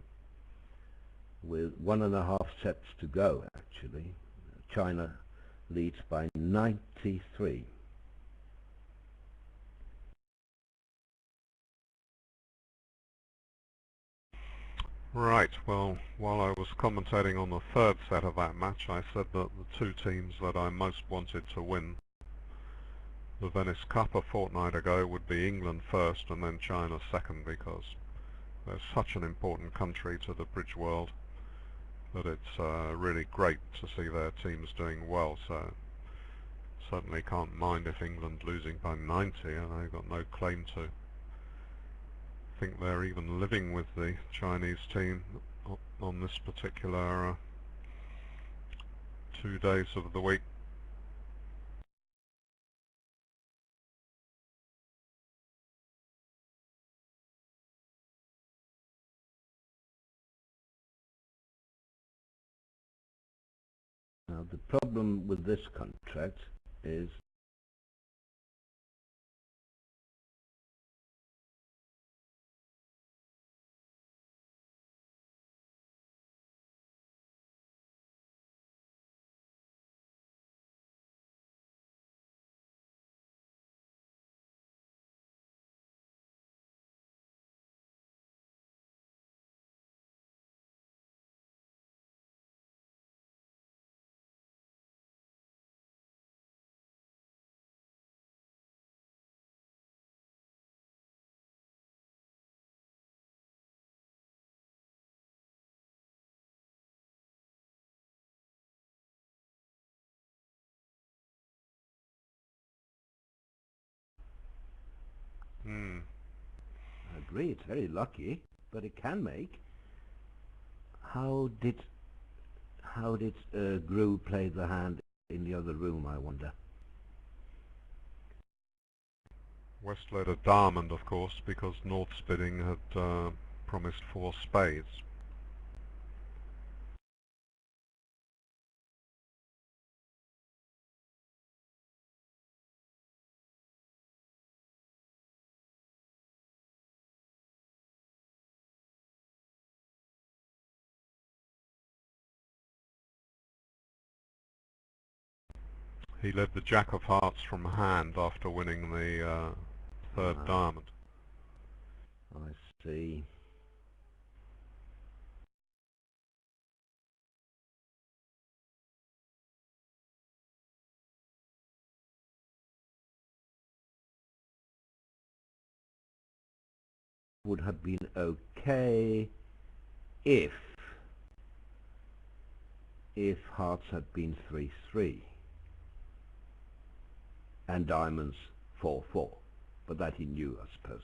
with 1.5 sets to go actually. China leads by 93. Right, well, while I was commentating on the 3rd set of that match, I said that the 2 teams that I most wanted to win the Venice Cup a fortnight ago would be England first and then China second, because they're such an important country to the bridge world that it's really great to see their teams doing well. So certainly can't mind if England losing by 90, and they've got no claim to think they're even living with the Chinese team on this particular 2 days of the week. Now the problem with this contract is I agree, it's very lucky, but it can make. How did Gru play the hand in the other room, I wonder? West led a diamond, of course, because North's bidding had promised 4 spades. He led the Jack of Hearts from hand after winning the 3rd diamond. I see. Would have been okay if if hearts had been 3-3 and diamonds 4-4, but that he knew, I suppose.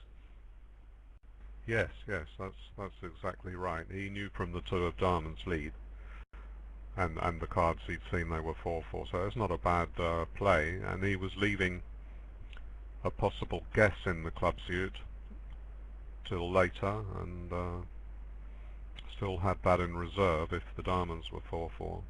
Yes, yes, that's exactly right. He knew from the 2 of diamonds lead, and the cards he'd seen they were 4-4, so it's not a bad play, and he was leaving a possible guess in the club suit till later, and still had that in reserve if the diamonds were 4-4.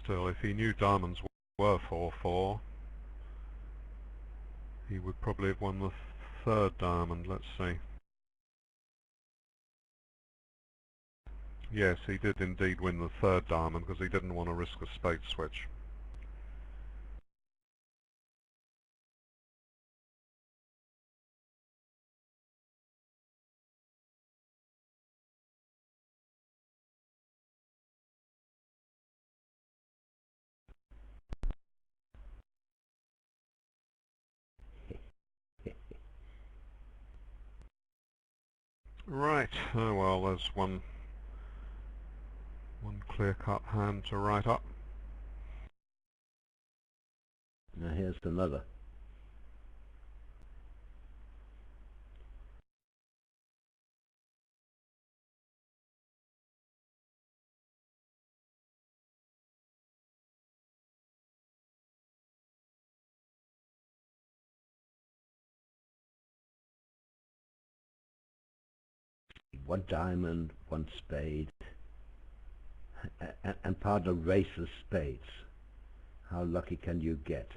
Still, if he knew diamonds were 4-4, he would probably have won the 3rd diamond. Let's see. Yes, he did indeed win the 3rd diamond because he didn't want to risk a spade switch. Right, oh well, there's one clear-cut hand to write up. Now here's another. One diamond, one spade, and partner races spades. How lucky can you get?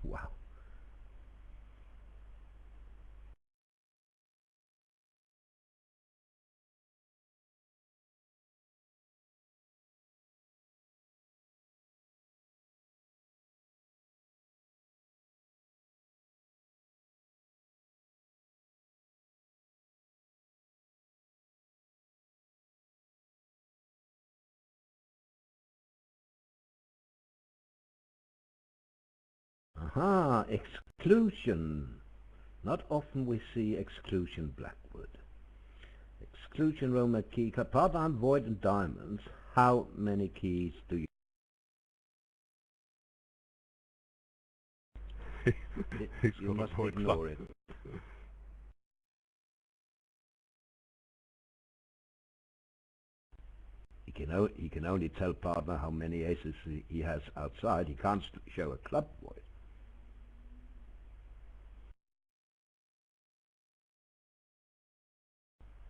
Wow. Aha, exclusion. Not often we see exclusion Blackwood. Exclusion Roman key, partner and void and diamonds. How many keys do you? You must ignore it. He can only tell partner how many aces he has outside. He can't show a club void.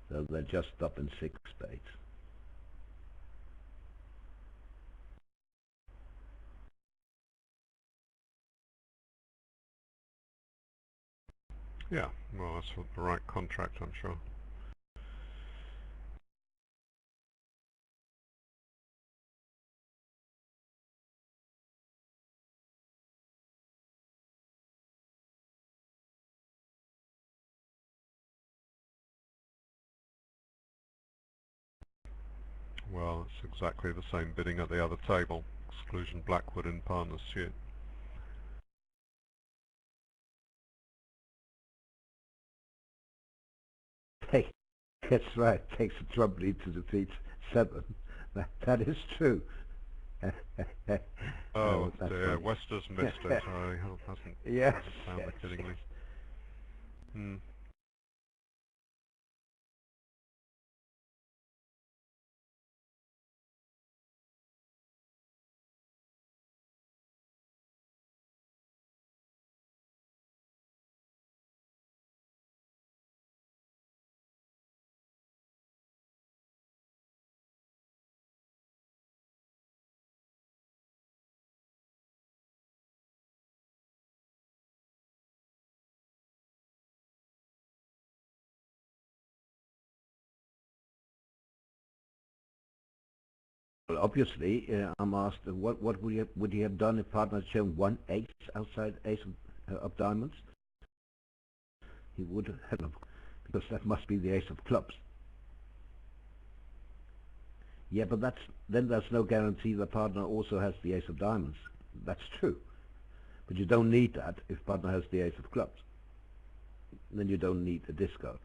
So they're just up in 6 spades. Yeah, well, that's the right contract, I'm sure. Well, it's exactly the same bidding at the other table. Exclusion Blackwood in partner's suit. That's right. Takes a trumpery to defeat 7. That is true. Oh dear, funny. West has missed it. Sorry, hasn't. Yes. Found it kiddingly. Well, obviously, I'm asked what would he have done if partner had shown 1 ace outside ace of diamonds? He would have, because that must be the ace of clubs. Yeah, but then there's no guarantee the partner also has the ace of diamonds. That's true. But you don't need that if partner has the ace of clubs. Then you don't need a discard.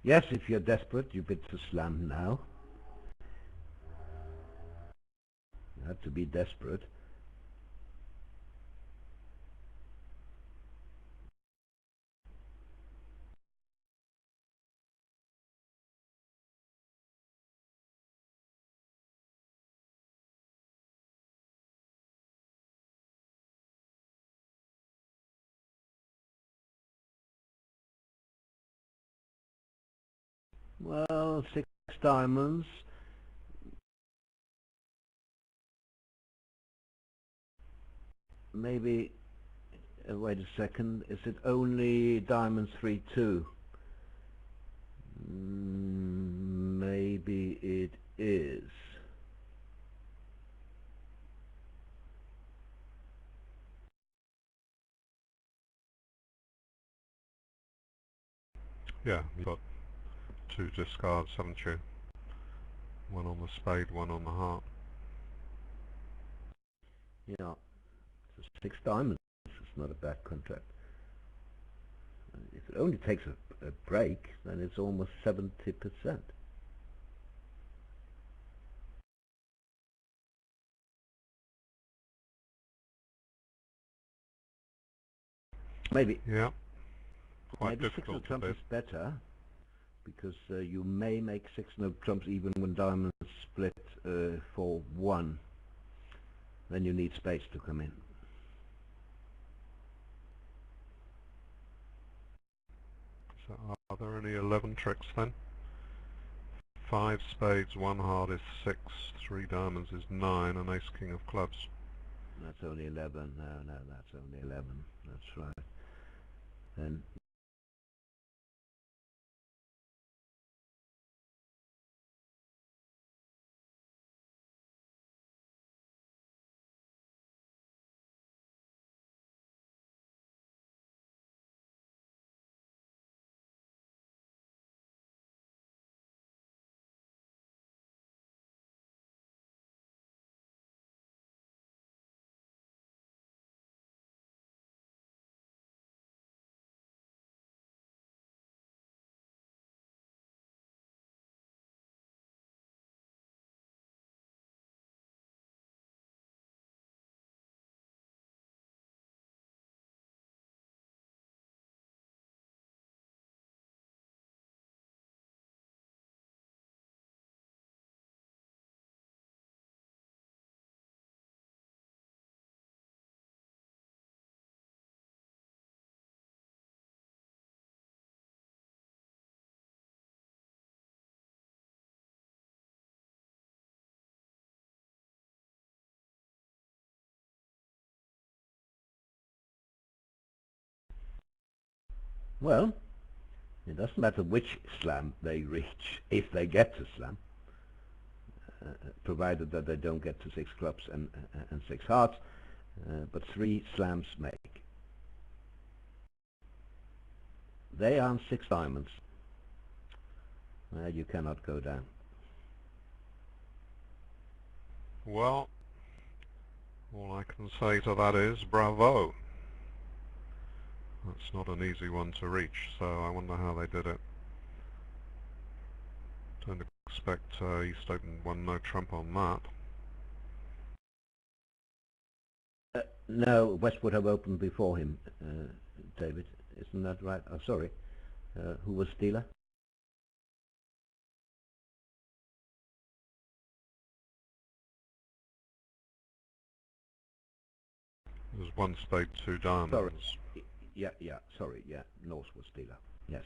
Yes, if you're desperate, you bid for slam now. You have to be desperate. Well, 6 diamonds. Maybe, wait a second, is it only diamonds 3-2? Maybe it is. Yeah, you've got 2 discards, haven't you? One on the spade, one on the heart. Yeah, so 6 diamonds. It's not a bad contract. If it only takes a break, then it's almost 70%. Maybe. Yeah, quite Maybe 6 no difficult to trumps bid. is better, because you may make 6 no trumps even when diamonds split for 1. Then you need space to come in. So are there only 11 tricks then? 5 spades, 1 heart is 6, 3 diamonds is 9, and ace king of clubs. That's only 11. No, that's only 11. That's right. Then well, it doesn't matter which slam they reach, if they get to slam, provided that they don't get to 6 clubs and 6 hearts, but 3 slams make. They are on 6 diamonds. You cannot go down. Well, all I can say to that is bravo. That's not an easy one to reach, so I wonder how they did it. Don't expect East opened 1 no trump on that. No, West would have opened before him, David. Isn't that right? Oh, sorry. Who was dealer? There's one spade, two Sorry. diamonds. Yeah, sorry, yeah. North was dealer. Yes.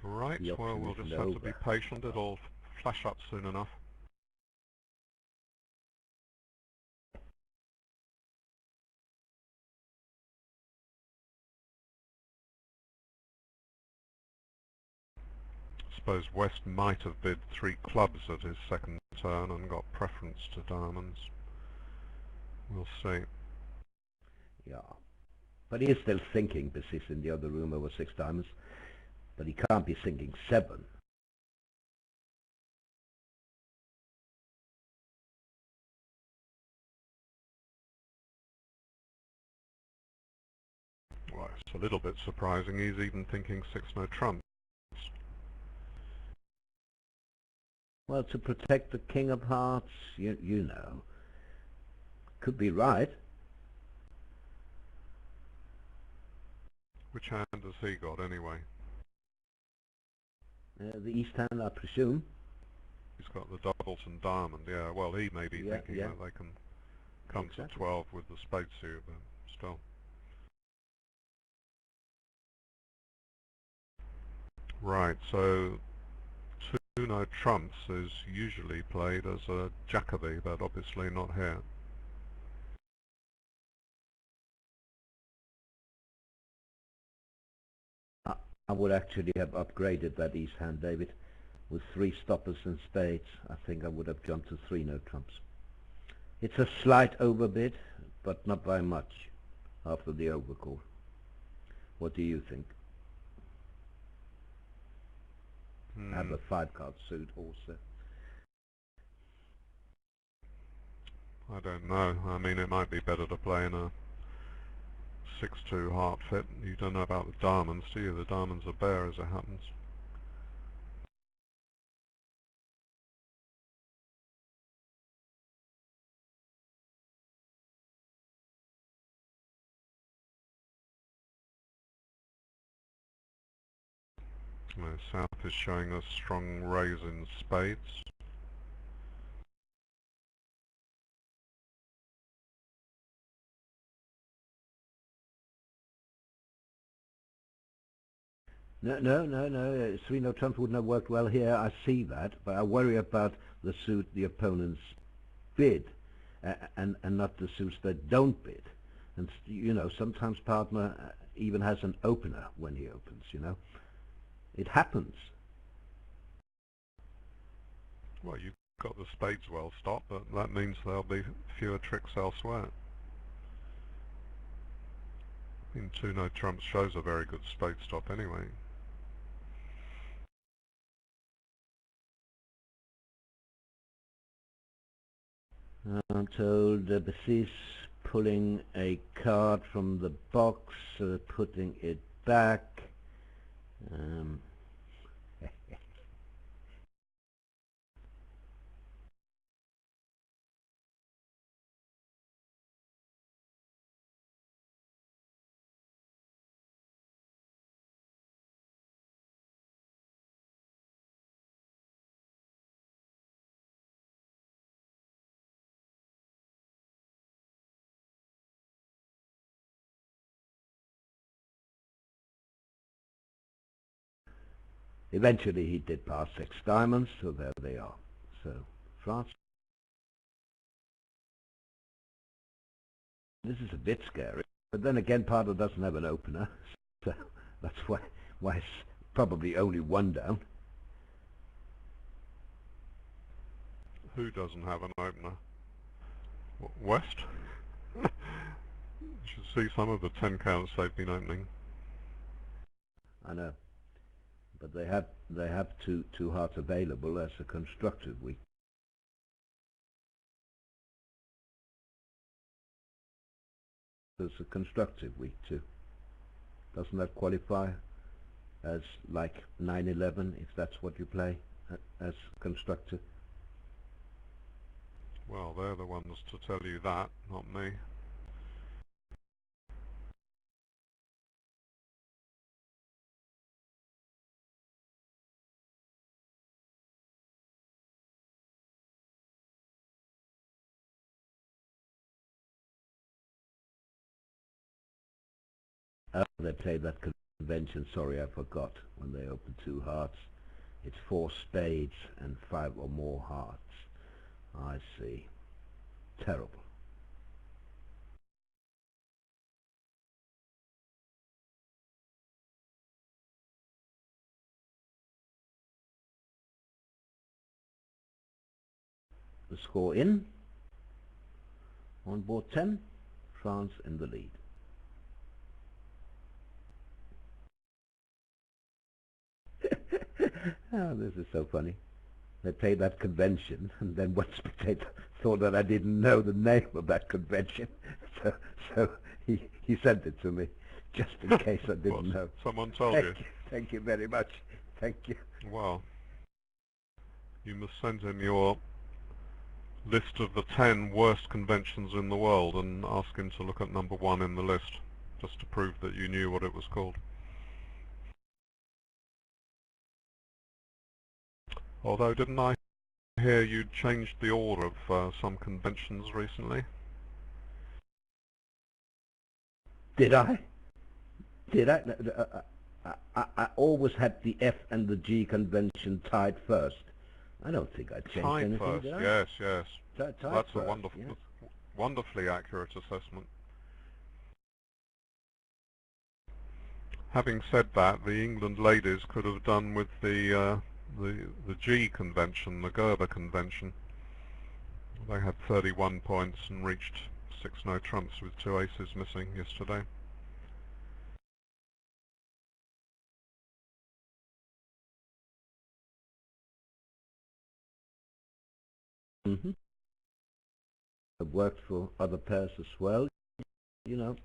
Right, The well, option we'll just isn't have to be over. patient. It'll flash up soon enough. Suppose West might have bid 3 clubs at his second turn and got preference to diamonds. We'll see. Yeah. But he is still thinking, persist in the other room over 6 diamonds. But he can't be thinking 7. Well, it's a little bit surprising he's even thinking 6 no trumps. Well, to protect the King of Hearts, you know. Could be right. Which hand has he got anyway? The East hand, I presume. He's got the doubles and diamond, yeah. Well, he may be thinking that they can come to 12 with the spade suit, but still. Right, so 2 no trumps is usually played as a Jacoby, but obviously not here. I would actually have upgraded that East hand, David, with 3 stoppers and spades. I think I would have jumped to 3 no trumps. It's a slight overbid, but not by much after the overcall. What do you think? I have a 5-card suit also. I don't know. I mean, it might be better to play in a 6-2 heart fit. You don't know about the diamonds, do you? The diamonds are bare as it happens. South is showing a strong raise in spades. No. 3 no trumps wouldn't have worked well here. I see that, but I worry about the suit the opponents bid, and not the suits that don't bid. And you know, sometimes partner even has an opener when he opens. You know, it happens. Well, you've got the spades well stopped, but that means there'll be fewer tricks elsewhere. I mean, 2 no trumps shows a very good spade stop anyway. I'm told Bassis pulling a card from the box, putting it back. Eventually he did pass 6 diamonds, so there they are. So France. This is a bit scary, but then again, Pardo doesn't have an opener, so that's why it's probably only 1 down. Who doesn't have an opener? West? You should see some of the 10 counts they've been opening. I know, but they have two hearts available as a constructive week. It's a constructive week too. Doesn't that qualify as like 9-11 if that's what you play as constructive? Well, they're the ones to tell you that, not me. Oh, they played that convention. Sorry, I forgot. When they open two hearts, it's 4 spades and 5 or more hearts. I see. Terrible. The score in. On board 10, France in the lead. Oh, this is so funny. They played that convention, and then one spectator thought that I didn't know the name of that convention, so he sent it to me, just in case I didn't know. Someone told you? Thank you very much. Thank you. Well, you must send him your list of the 10 worst conventions in the world and ask him to look at number 1 in the list, just to prove that you knew what it was called. Although, didn't I hear you changed the order of some conventions recently? Did I? Did I? I always had the F and the G convention tied first. I don't think I changed Tied anything, first, did I? yes, yes. Tied That's first, a wonderful, yes. wonderfully accurate assessment. Having said that, the England ladies could have done with the G convention, the Gerber convention. They had 31 points and reached 6 no trumps with 2 aces missing yesterday. Mm-hmm. I've worked for other pairs as well, you know.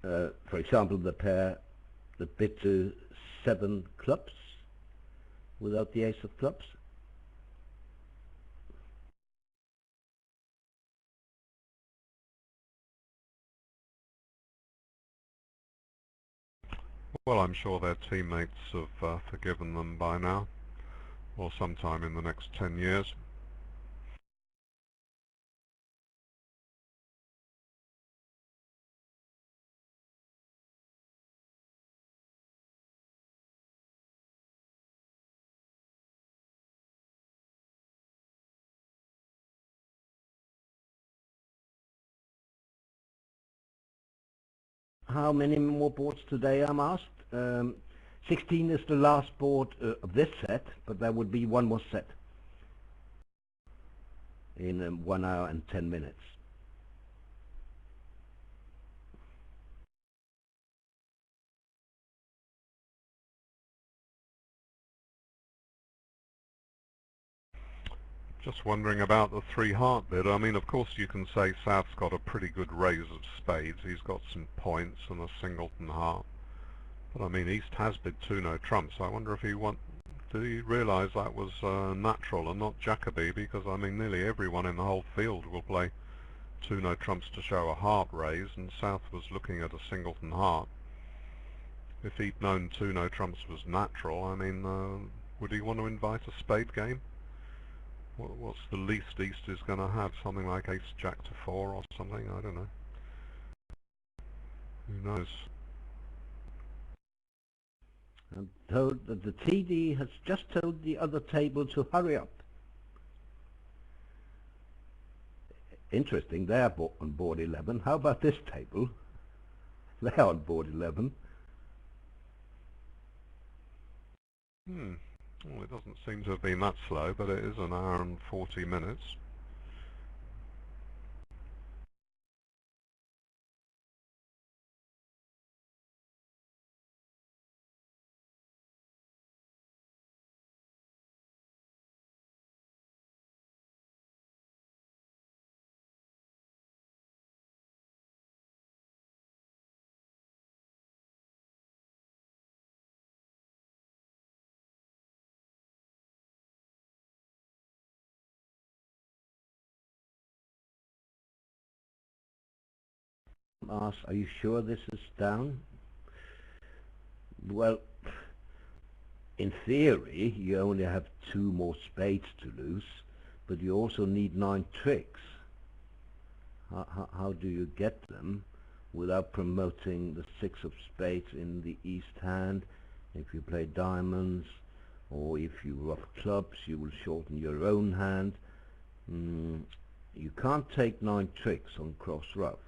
For example, the pair that bid to 7 clubs without the ace of clubs. Well, I'm sure their teammates have forgiven them by now, or sometime in the next 10 years. How many more boards today, I'm asked? 16 is the last board of this set, but there would be one more set in 1 hour and 10 minutes. Just wondering about the 3-heart bid. I mean, of course you can say South's got a pretty good raise of spades. He's got some points and a singleton heart. But I mean, East has bid 2 no trumps. I wonder if did he realise that was natural and not Jacoby? Because I mean, nearly everyone in the whole field will play 2 no trumps to show a heart raise, and South was looking at a singleton heart. If he'd known 2 no trumps was natural, I mean, would he want to invite a spade game? What's the least East is going to have? Something like ace jack to 4 or something? I don't know. Who knows? I'm told that the TD has just told the other table to hurry up. Interesting, they're on board 11. How about this table? They're on board 11. Well, it doesn't seem to have been that slow, but it is an hour and 40 minutes. asks, are you sure this is down? Well, in theory, you only have 2 more spades to lose, but you also need 9 tricks. How do you get them without promoting the 6 of spades in the east hand? If you play diamonds, or if you ruff clubs, you will shorten your own hand. You can't take 9 tricks on cross ruff.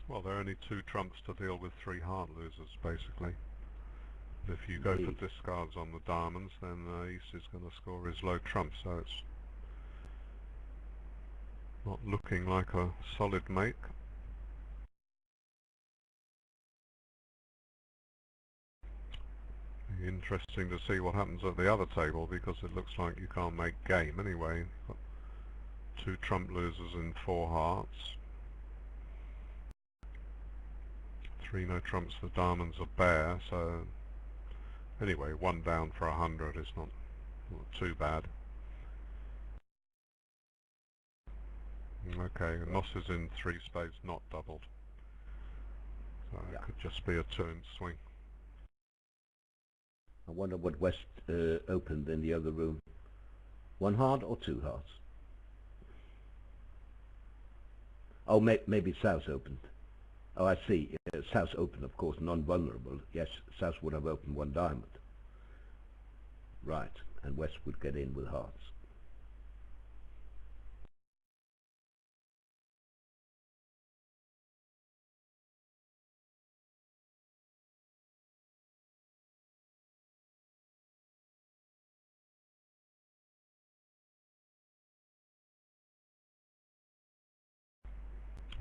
Well, there are only 2 trumps to deal with 3 heart losers, basically. If you go for discards on the diamonds, then East is going to score his low trump, so it's not looking like a solid make. Interesting to see what happens at the other table, because it looks like you can't make game anyway. You've got 2 trump losers in 4 hearts. 3 no trumps, the diamonds are bare, so anyway, 1 down for 100 is not too bad. Okay, Noss is in 3 spades, not doubled. So Yeah. it could just be a turn swing. I wonder what West opened in the other room. 1 heart or 2 hearts? Oh, maybe South opened. Oh, I see. South opened, of course, non-vulnerable. Yes, South would have opened 1 diamond. Right, and West would get in with hearts.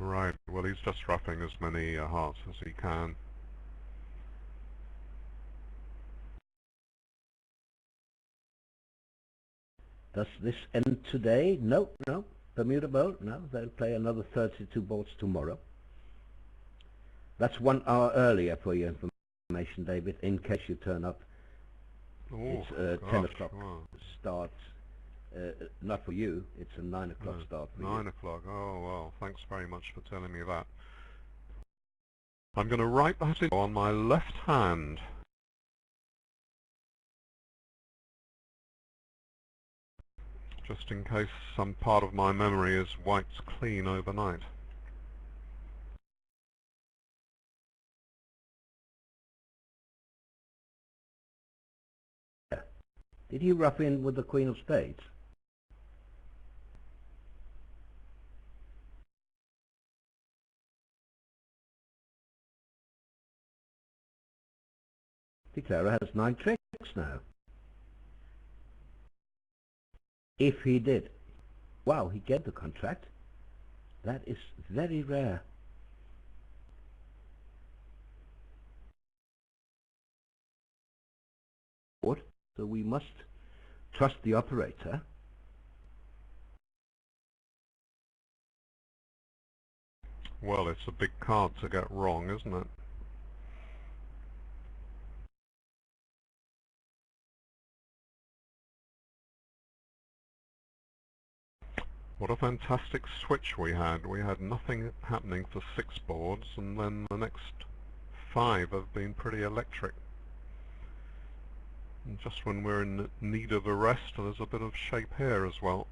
Right, well, he's just roughing as many hearts as he can. Does this end today? No, no. Bermuda Bowl? No, they'll play another 32 balls tomorrow. That's 1 hour earlier for your information, David, in case you turn up. Oh, It's 10 o'clock start. Not for you, it's a 9 o'clock start for 9 you. o'clock, oh well, thanks very much for telling me that. I'm going to write that in on my left hand. Just in case some part of my memory is wiped clean overnight. Did he rough in with the Queen of Spades? Declarer has 9 tricks now. If he did. Wow, he gave the contract. That is very rare. So we must trust the operator. Well, it's a big card to get wrong, isn't it? What a fantastic switch we had. We had nothing happening for 6 boards, and then the next 5 have been pretty electric. And just when we're in need of a rest, there's a bit of shape here as well.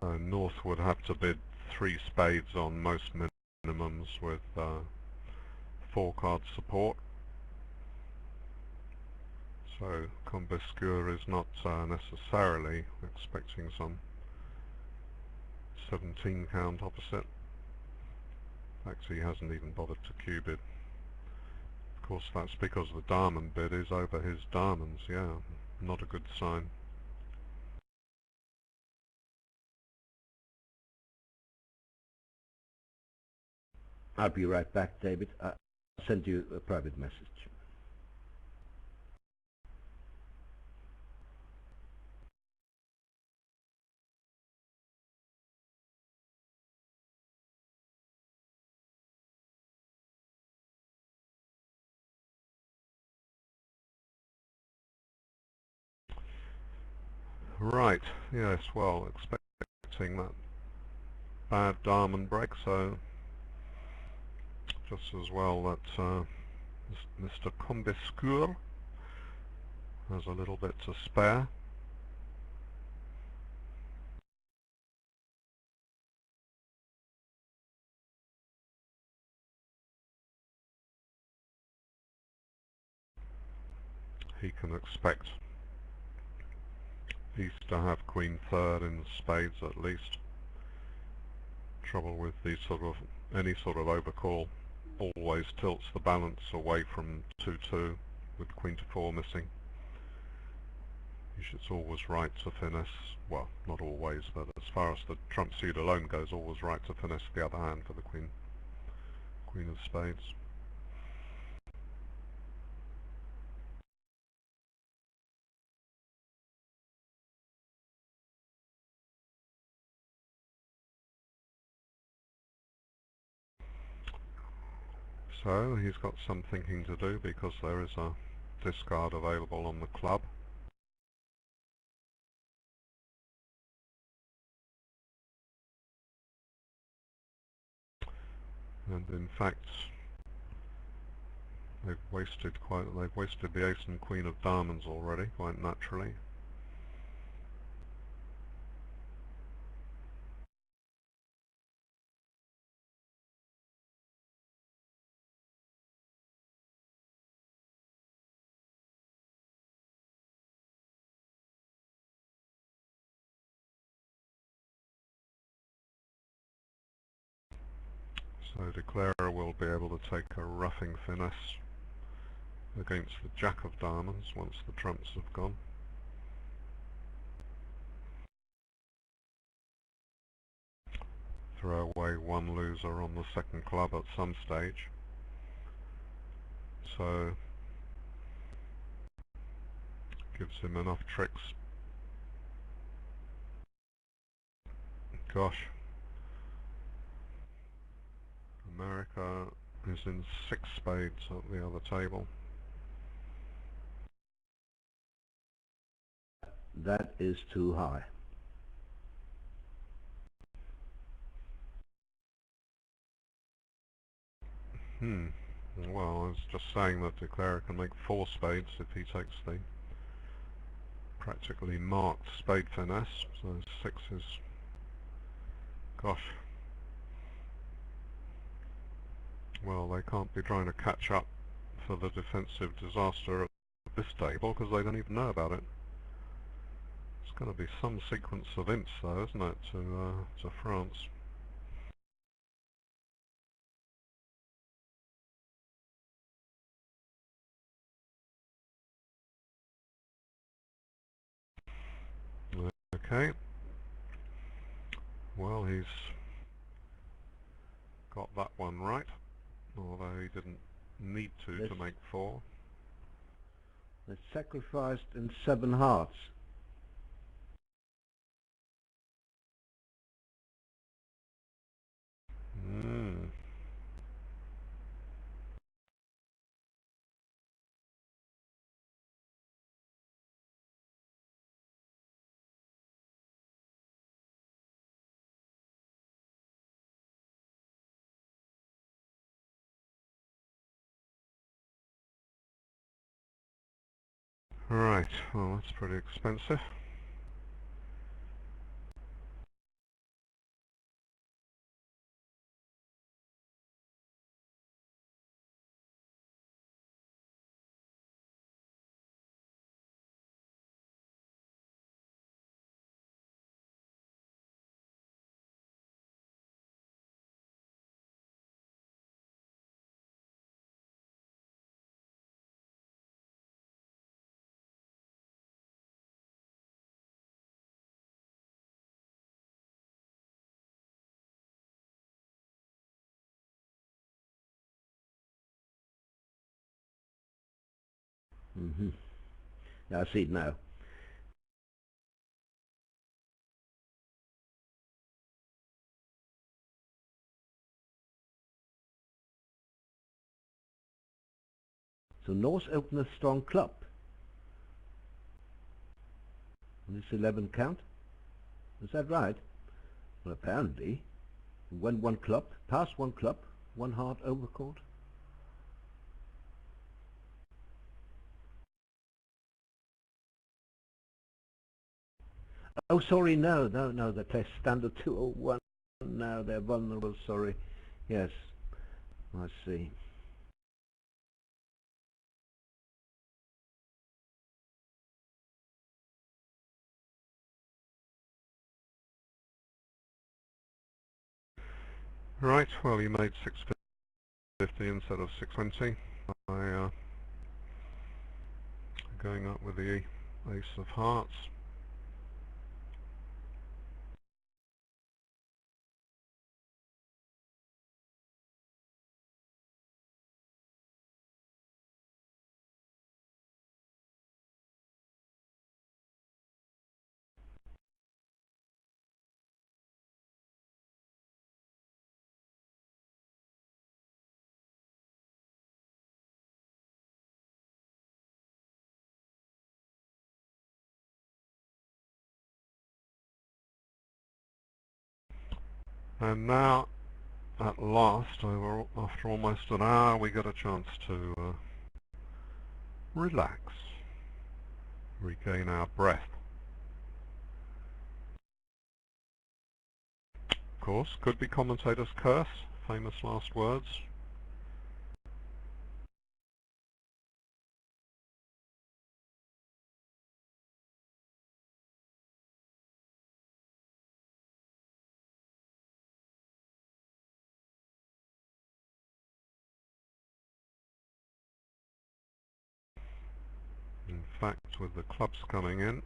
So North would have to bid 3 spades on most minimums with 4 card support. So Combescure is not necessarily expecting some 17 count opposite. Actually, he hasn't even bothered to cube it. Of course, that's because the diamond bid is over his diamonds. Yeah, not a good sign. I'll be right back, David. I'll send you a private message. Right, yes, well, expecting that bad diamond break, so just as well that Mr. Combescure has a little bit to spare. He can expect East to have Queen third in spades at least. Trouble with these any sort of overcall always tilts the balance away from 2-2 with Queen to 4 missing. It's always right to finesse, well, not always, but as far as the trump suit alone goes, always right to finesse the other hand for the Queen of Spades. So he's got some thinking to do because there is a discard available on the club. And in fact, they've wasted the ace and queen of diamonds already, quite naturally. So Declarer will be able to take a roughing finesse against the jack of diamonds once the trumps have gone. Throw away one loser on the second club at some stage. So gives him enough tricks. Gosh. America is in 6 spades at the other table. That is too high. Well, I was just saying that Declarer can make 4 spades if he takes the practically marked spade finesse. So 6 is... gosh. Well, they can't be trying to catch up for the defensive disaster at this table because they don't even know about it. It's going to be some sequence of imps though, isn't it, to France? Okay. Well, he's got that one right, although he didn't need to make 4. They sacrificed in 7 hearts. Right, well that's pretty expensive. Mm-hmm. Yeah, I see it now. So Norse opened a strong club. On this 11 count. Is that right? Well, apparently. Went one club, passed one club, one heart overcalled. Oh, sorry, no, they play standard 201. Now they're vulnerable, sorry. Yes, I see. Right, well, you made 650 instead of 620. Going up with the ace of hearts. And now, at last, after almost an hour, we get a chance to relax, regain our breath. Of course, could be commentator's curse, famous last words. In fact, with the clubs coming in,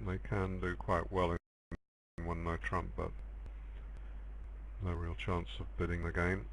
they can do quite well in one no trump, but no real chance of bidding the game.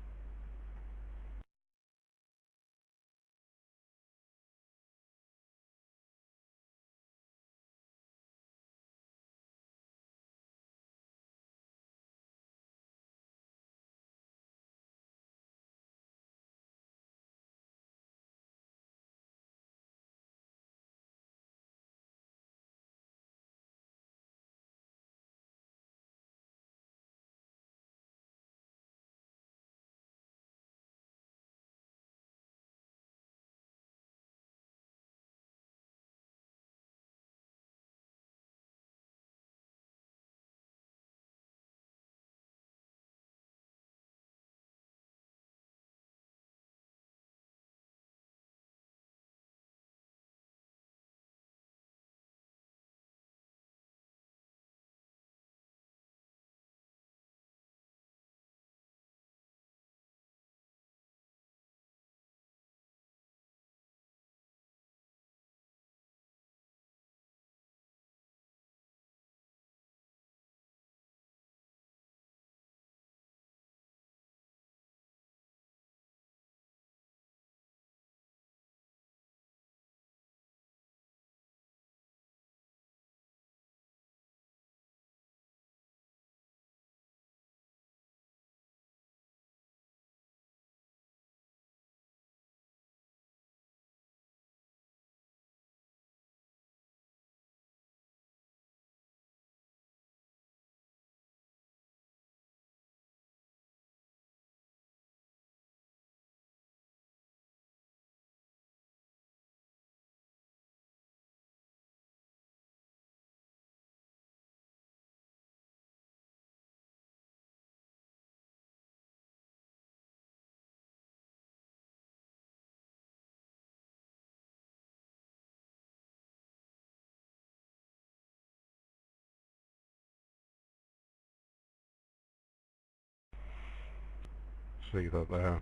See that there.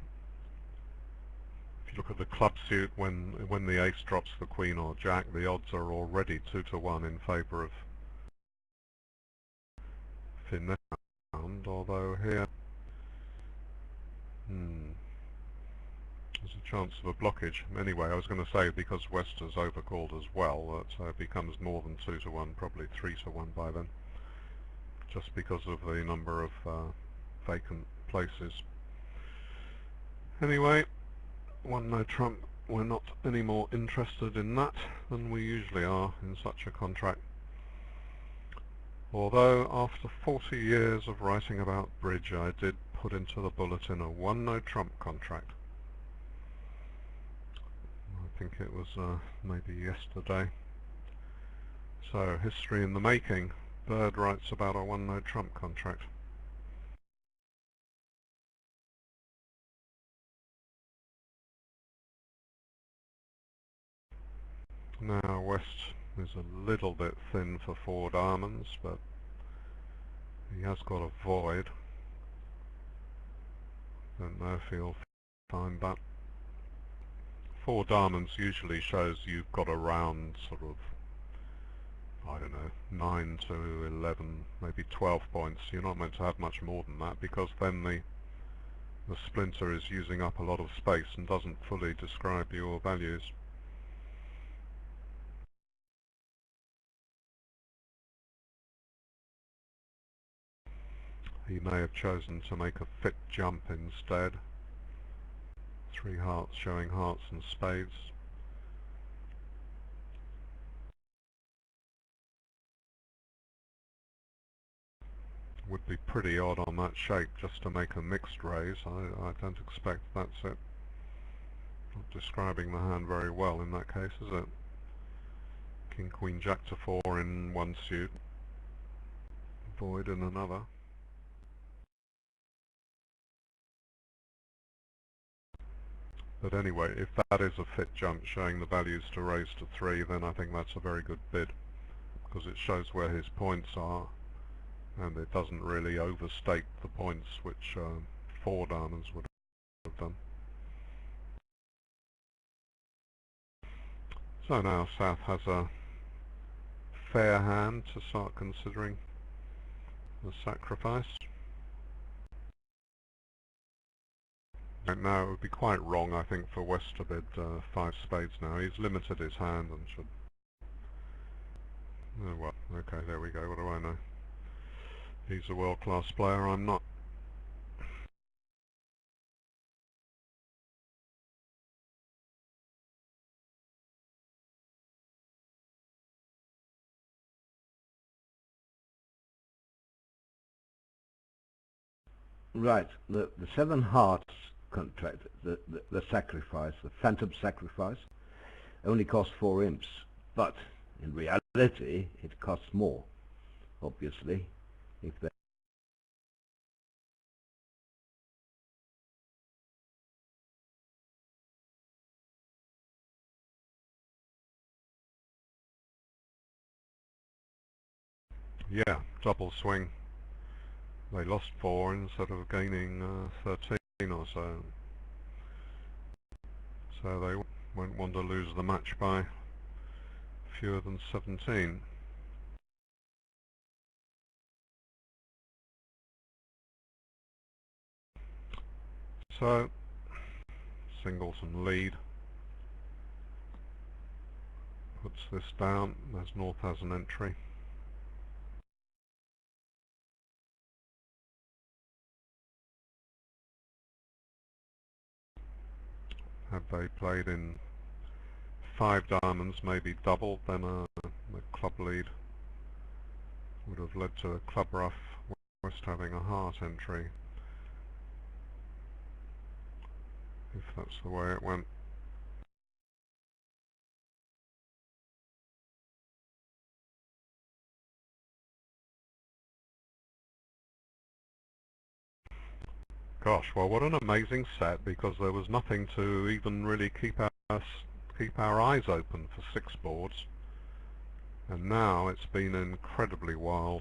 If you look at the club suit, when the ace drops the queen or jack, the odds are already 2-1 in favour of Finland. Although here, There's a chance of a blockage. Anyway, I was going to say, because West has overcalled as well, that it becomes more than 2 to 1, probably 3 to 1 by then, just because of the number of vacant places. Anyway, one no trump. We're not any more interested in that than we usually are in such a contract. Although after 40 years of writing about bridge, I did put into the bulletin a one no trump contract. I think it was maybe yesterday. So, history in the making. Bird writes about a one no trump contract. Now West is a little bit thin for 4 diamonds, but he has got a void. Don't know if he'll find that. 4 diamonds usually shows you've got around sort of, I don't know, 9 to 11, maybe 12 points. You're not meant to have much more than that, because then the splinter is using up a lot of space and doesn't fully describe your values. He may have chosen to make a fit jump instead. 3 hearts showing hearts and spades. Would be pretty odd on that shape just to make a mixed raise. I don't expect that's it. Not describing the hand very well in that case, is it? King, Queen, Jack to 4 in one suit. Void in another. But anyway, if that is a fit jump showing the values to raise to 3, then I think that's a very good bid, because it shows where his points are, and it doesn't really overstate the points which 4 diamonds would have done. So now South has a fair hand to start considering the sacrifice. And now it would be quite wrong, I think, for West to bid 5 spades now. He's limited his hand and should... Oh well, okay, there we go, what do I know? He's a world-class player, I'm not. Right, the 7 hearts contract, the sacrifice, the phantom sacrifice, only costs 4 imps, but in reality it costs more, obviously, if they... Yeah, double swing. They lost 4 instead of gaining 13 or so. So they won't want to lose the match by fewer than 17. So, Singleton lead. Puts this down, as North has an entry. Had they played in 5 diamonds, maybe doubled, then the club lead would have led to a club ruff, West having a heart entry, if that's the way it went. Gosh, well, what an amazing set, because there was nothing to even really keep our eyes open for 6 boards, and now it's been incredibly wild.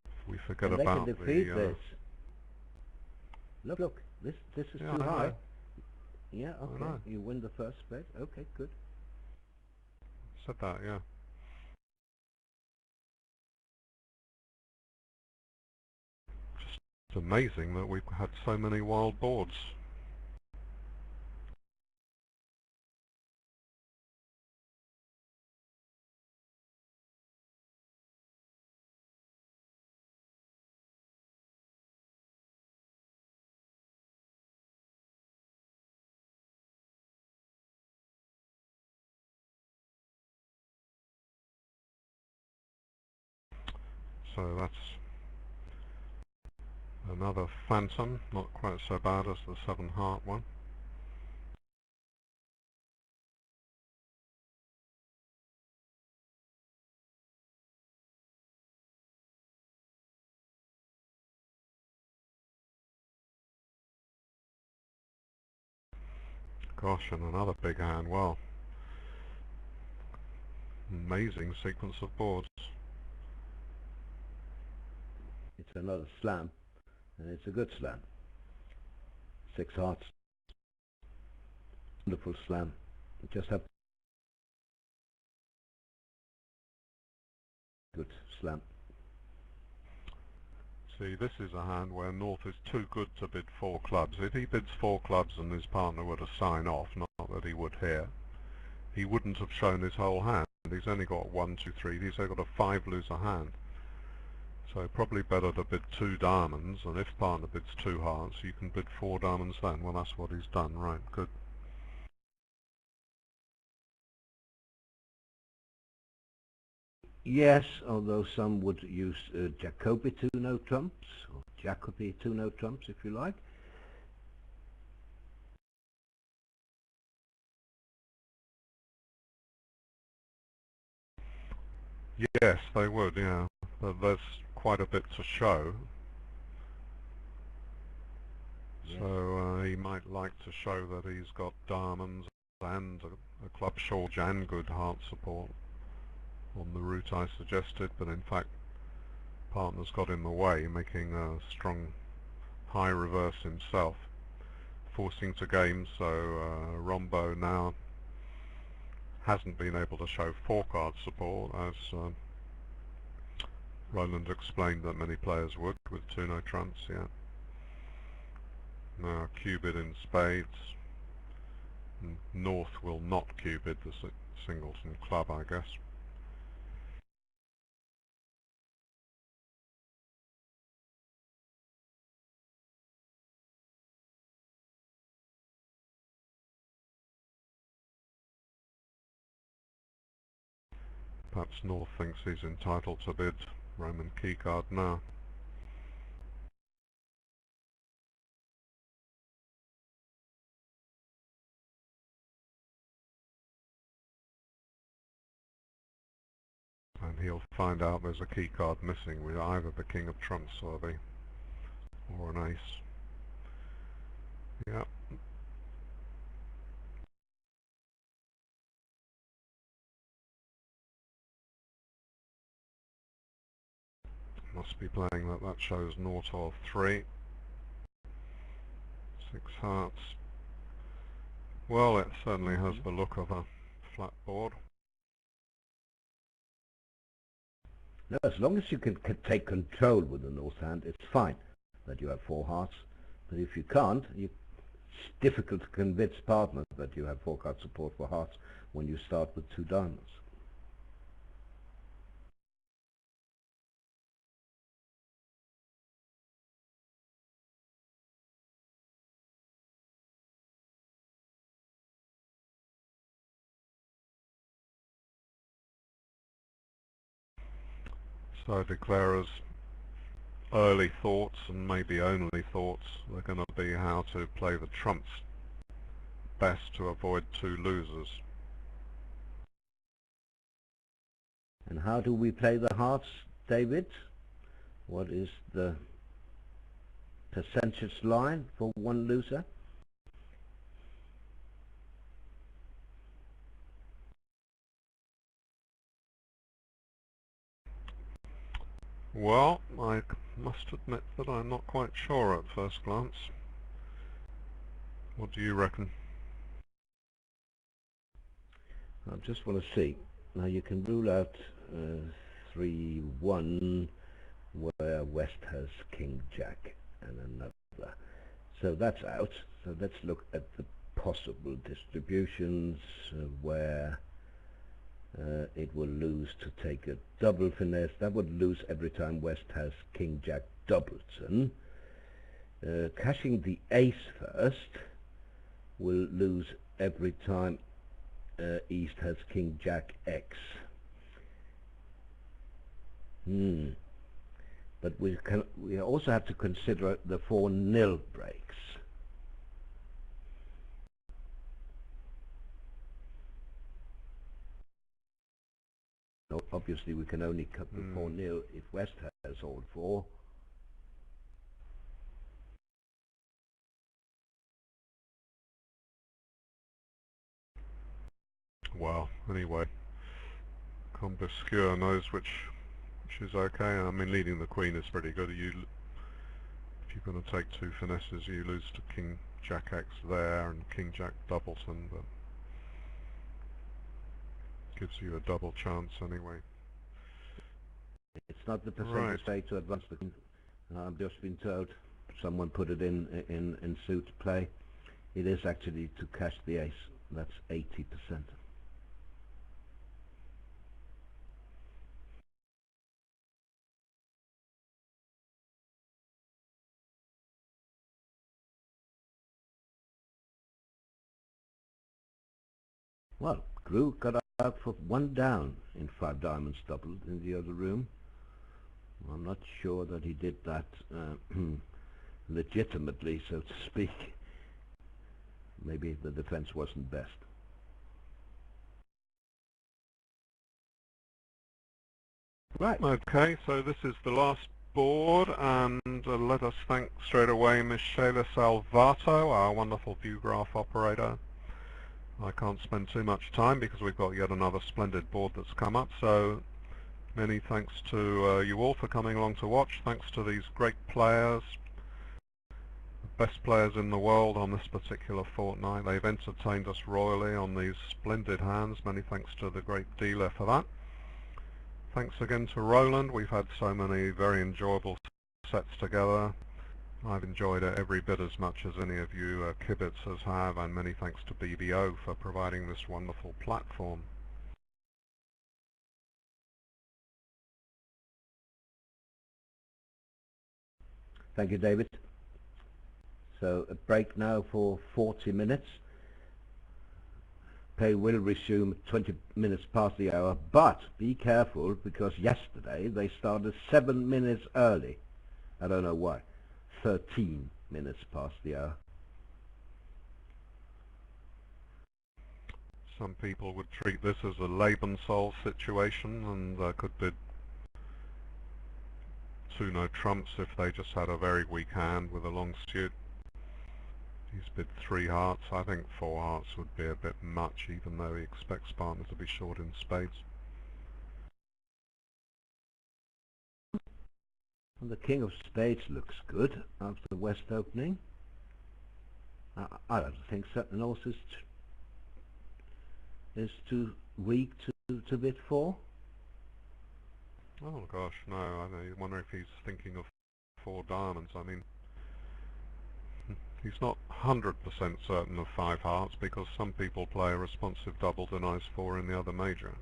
If we forget and about they can defeat the this. Look, this is yeah, too I high. know. Yeah, okay, you win the first spade. Okay, good. Said that, yeah. Just amazing that we've had so many wild boards. So that's another phantom, not quite so bad as the 7-heart one. Gosh, and another big hand. Well, amazing sequence of boards. It's another slam, and it's a good slam. 6 hearts. Wonderful slam. You just have good slam. See, this is a hand where North is too good to bid 4 clubs. If he bids 4 clubs and his partner were to sign off, not that he would here, he wouldn't have shown his whole hand. He's only got 1, 2, 3. He's only got a 5 loser hand. So probably better to bid 2 diamonds, and if partner bids 2 hearts, you can bid 4 diamonds then. Well, that's what he's done. Right, good. Yes, although some would use Jacobi 2 no trumps, or Jacobi 2 no trumps if you like. Yes, they would, yeah. But there's quite a bit to show. Yes. So he might like to show that he's got diamonds and a club short and good heart support on the route I suggested, but in fact partner's got in the way, making a strong high reverse himself, forcing to game. So Rombo now hasn't been able to show 4-card support, as Roland explained that many players would with 2 no trumps. Yeah. Now Q-bid in spades. North will not Q-bid the singleton club, I guess. Perhaps North thinks he's entitled to bid Roman keycard now. And he'll find out there's a keycard missing with either the king of trumps or an ace. Yeah. Must be playing that shows 0 or 3. 6 hearts. Well, it certainly has the look of a flat board. No, as long as you can take control with the North hand, it's fine that you have 4 hearts. But if you can't, it's difficult to convince partners that you have 4-card support for hearts when you start with 2 diamonds. So declarers' early thoughts, and maybe only thoughts, are going to be how to play the trumps best to avoid 2 losers. And how do we play the hearts, David? What is the percentage line for 1 loser? Well, I must admit that I'm not quite sure at first glance. What do you reckon? I just want to see. Now you can rule out 3-1 where West has King Jack and another. So that's out. So let's look at the possible distributions where it will lose to take a double finesse. That would lose every time West has King Jack doubleton. Cashing the ace first will lose every time East has King Jack X. But we also have to consider the 4-0 breaks. Obviously, we can only cut the 4-0 if West has all 4. Well, anyway, Combescure knows which is okay. I mean, leading the queen is pretty good. If you're going to take 2 finesses, you lose to King Jack X there and King Jack Doubleton, but gives you a double chance anyway. It's not the percentage play to advance the queen. I've just been told, someone put it in suit play. It is actually to cash the ace. That's 80%. Well, Grew got out for 1 down in 5 diamonds doubled in the other room. I'm not sure that he did that legitimately, so to speak. Maybe the defense wasn't best. Right. Okay, so this is the last board, and let us thank straight away Michele Salvato, our wonderful view graph operator. I can't spend too much time because we've got yet another splendid board that's come up, so many thanks to you all for coming along to watch. Thanks to these great players, the best players in the world on this particular fortnight. They've entertained us royally on these splendid hands. Many thanks to the great dealer for that. Thanks again to Roland. We've had so many very enjoyable sets together. I've enjoyed it every bit as much as any of you kibitzers have, and many thanks to BBO for providing this wonderful platform. Thank you, David. So a break now for 40 minutes. Play will resume 20 minutes past the hour, but be careful because yesterday they started 7 minutes early. I don't know why. 13 minutes past the hour. Some people would treat this as a Lebensol situation and could bid 2 no trumps if they just had a very weak hand with a long suit. He's bid 3 hearts. I think 4 hearts would be a bit much, even though he expects partner to be short in spades. Well, the King of Spades looks good after the West opening. I don't think Sutton North is too weak to bid 4. Oh gosh, no. I wonder if he's thinking of 4 diamonds. I mean, he's not 100% certain of 5 hearts because some people play a responsive double denies 4 in the other major.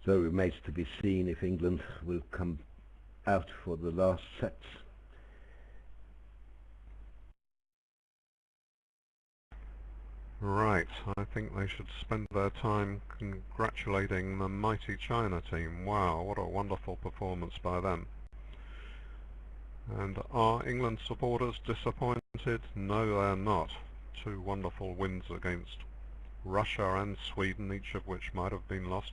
So it remains to be seen if England will come out for the last sets. Right, I think they should spend their time congratulating the mighty China team. Wow, what a wonderful performance by them. And are England supporters disappointed? No, they're not. 2 wonderful wins against Russia and Sweden, each of which might have been lost.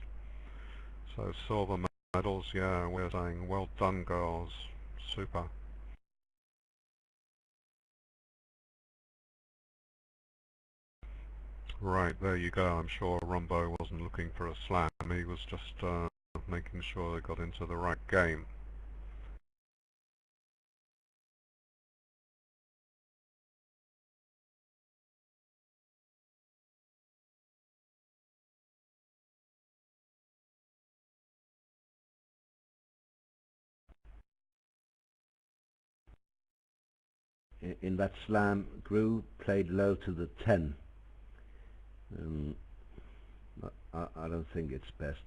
So silver medals, yeah, we're saying well done girls, super. Right, there you go. I'm sure Rumbo wasn't looking for a slam, he was just making sure they got into the right game. In that slam, Grew played low to the 10. I don't think it's best.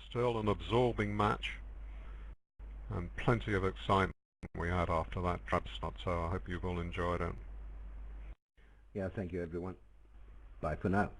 Still an absorbing match, and plenty of excitement we had after that trap start, so I hope you've all enjoyed it. Yeah, thank you everyone. Bye for now.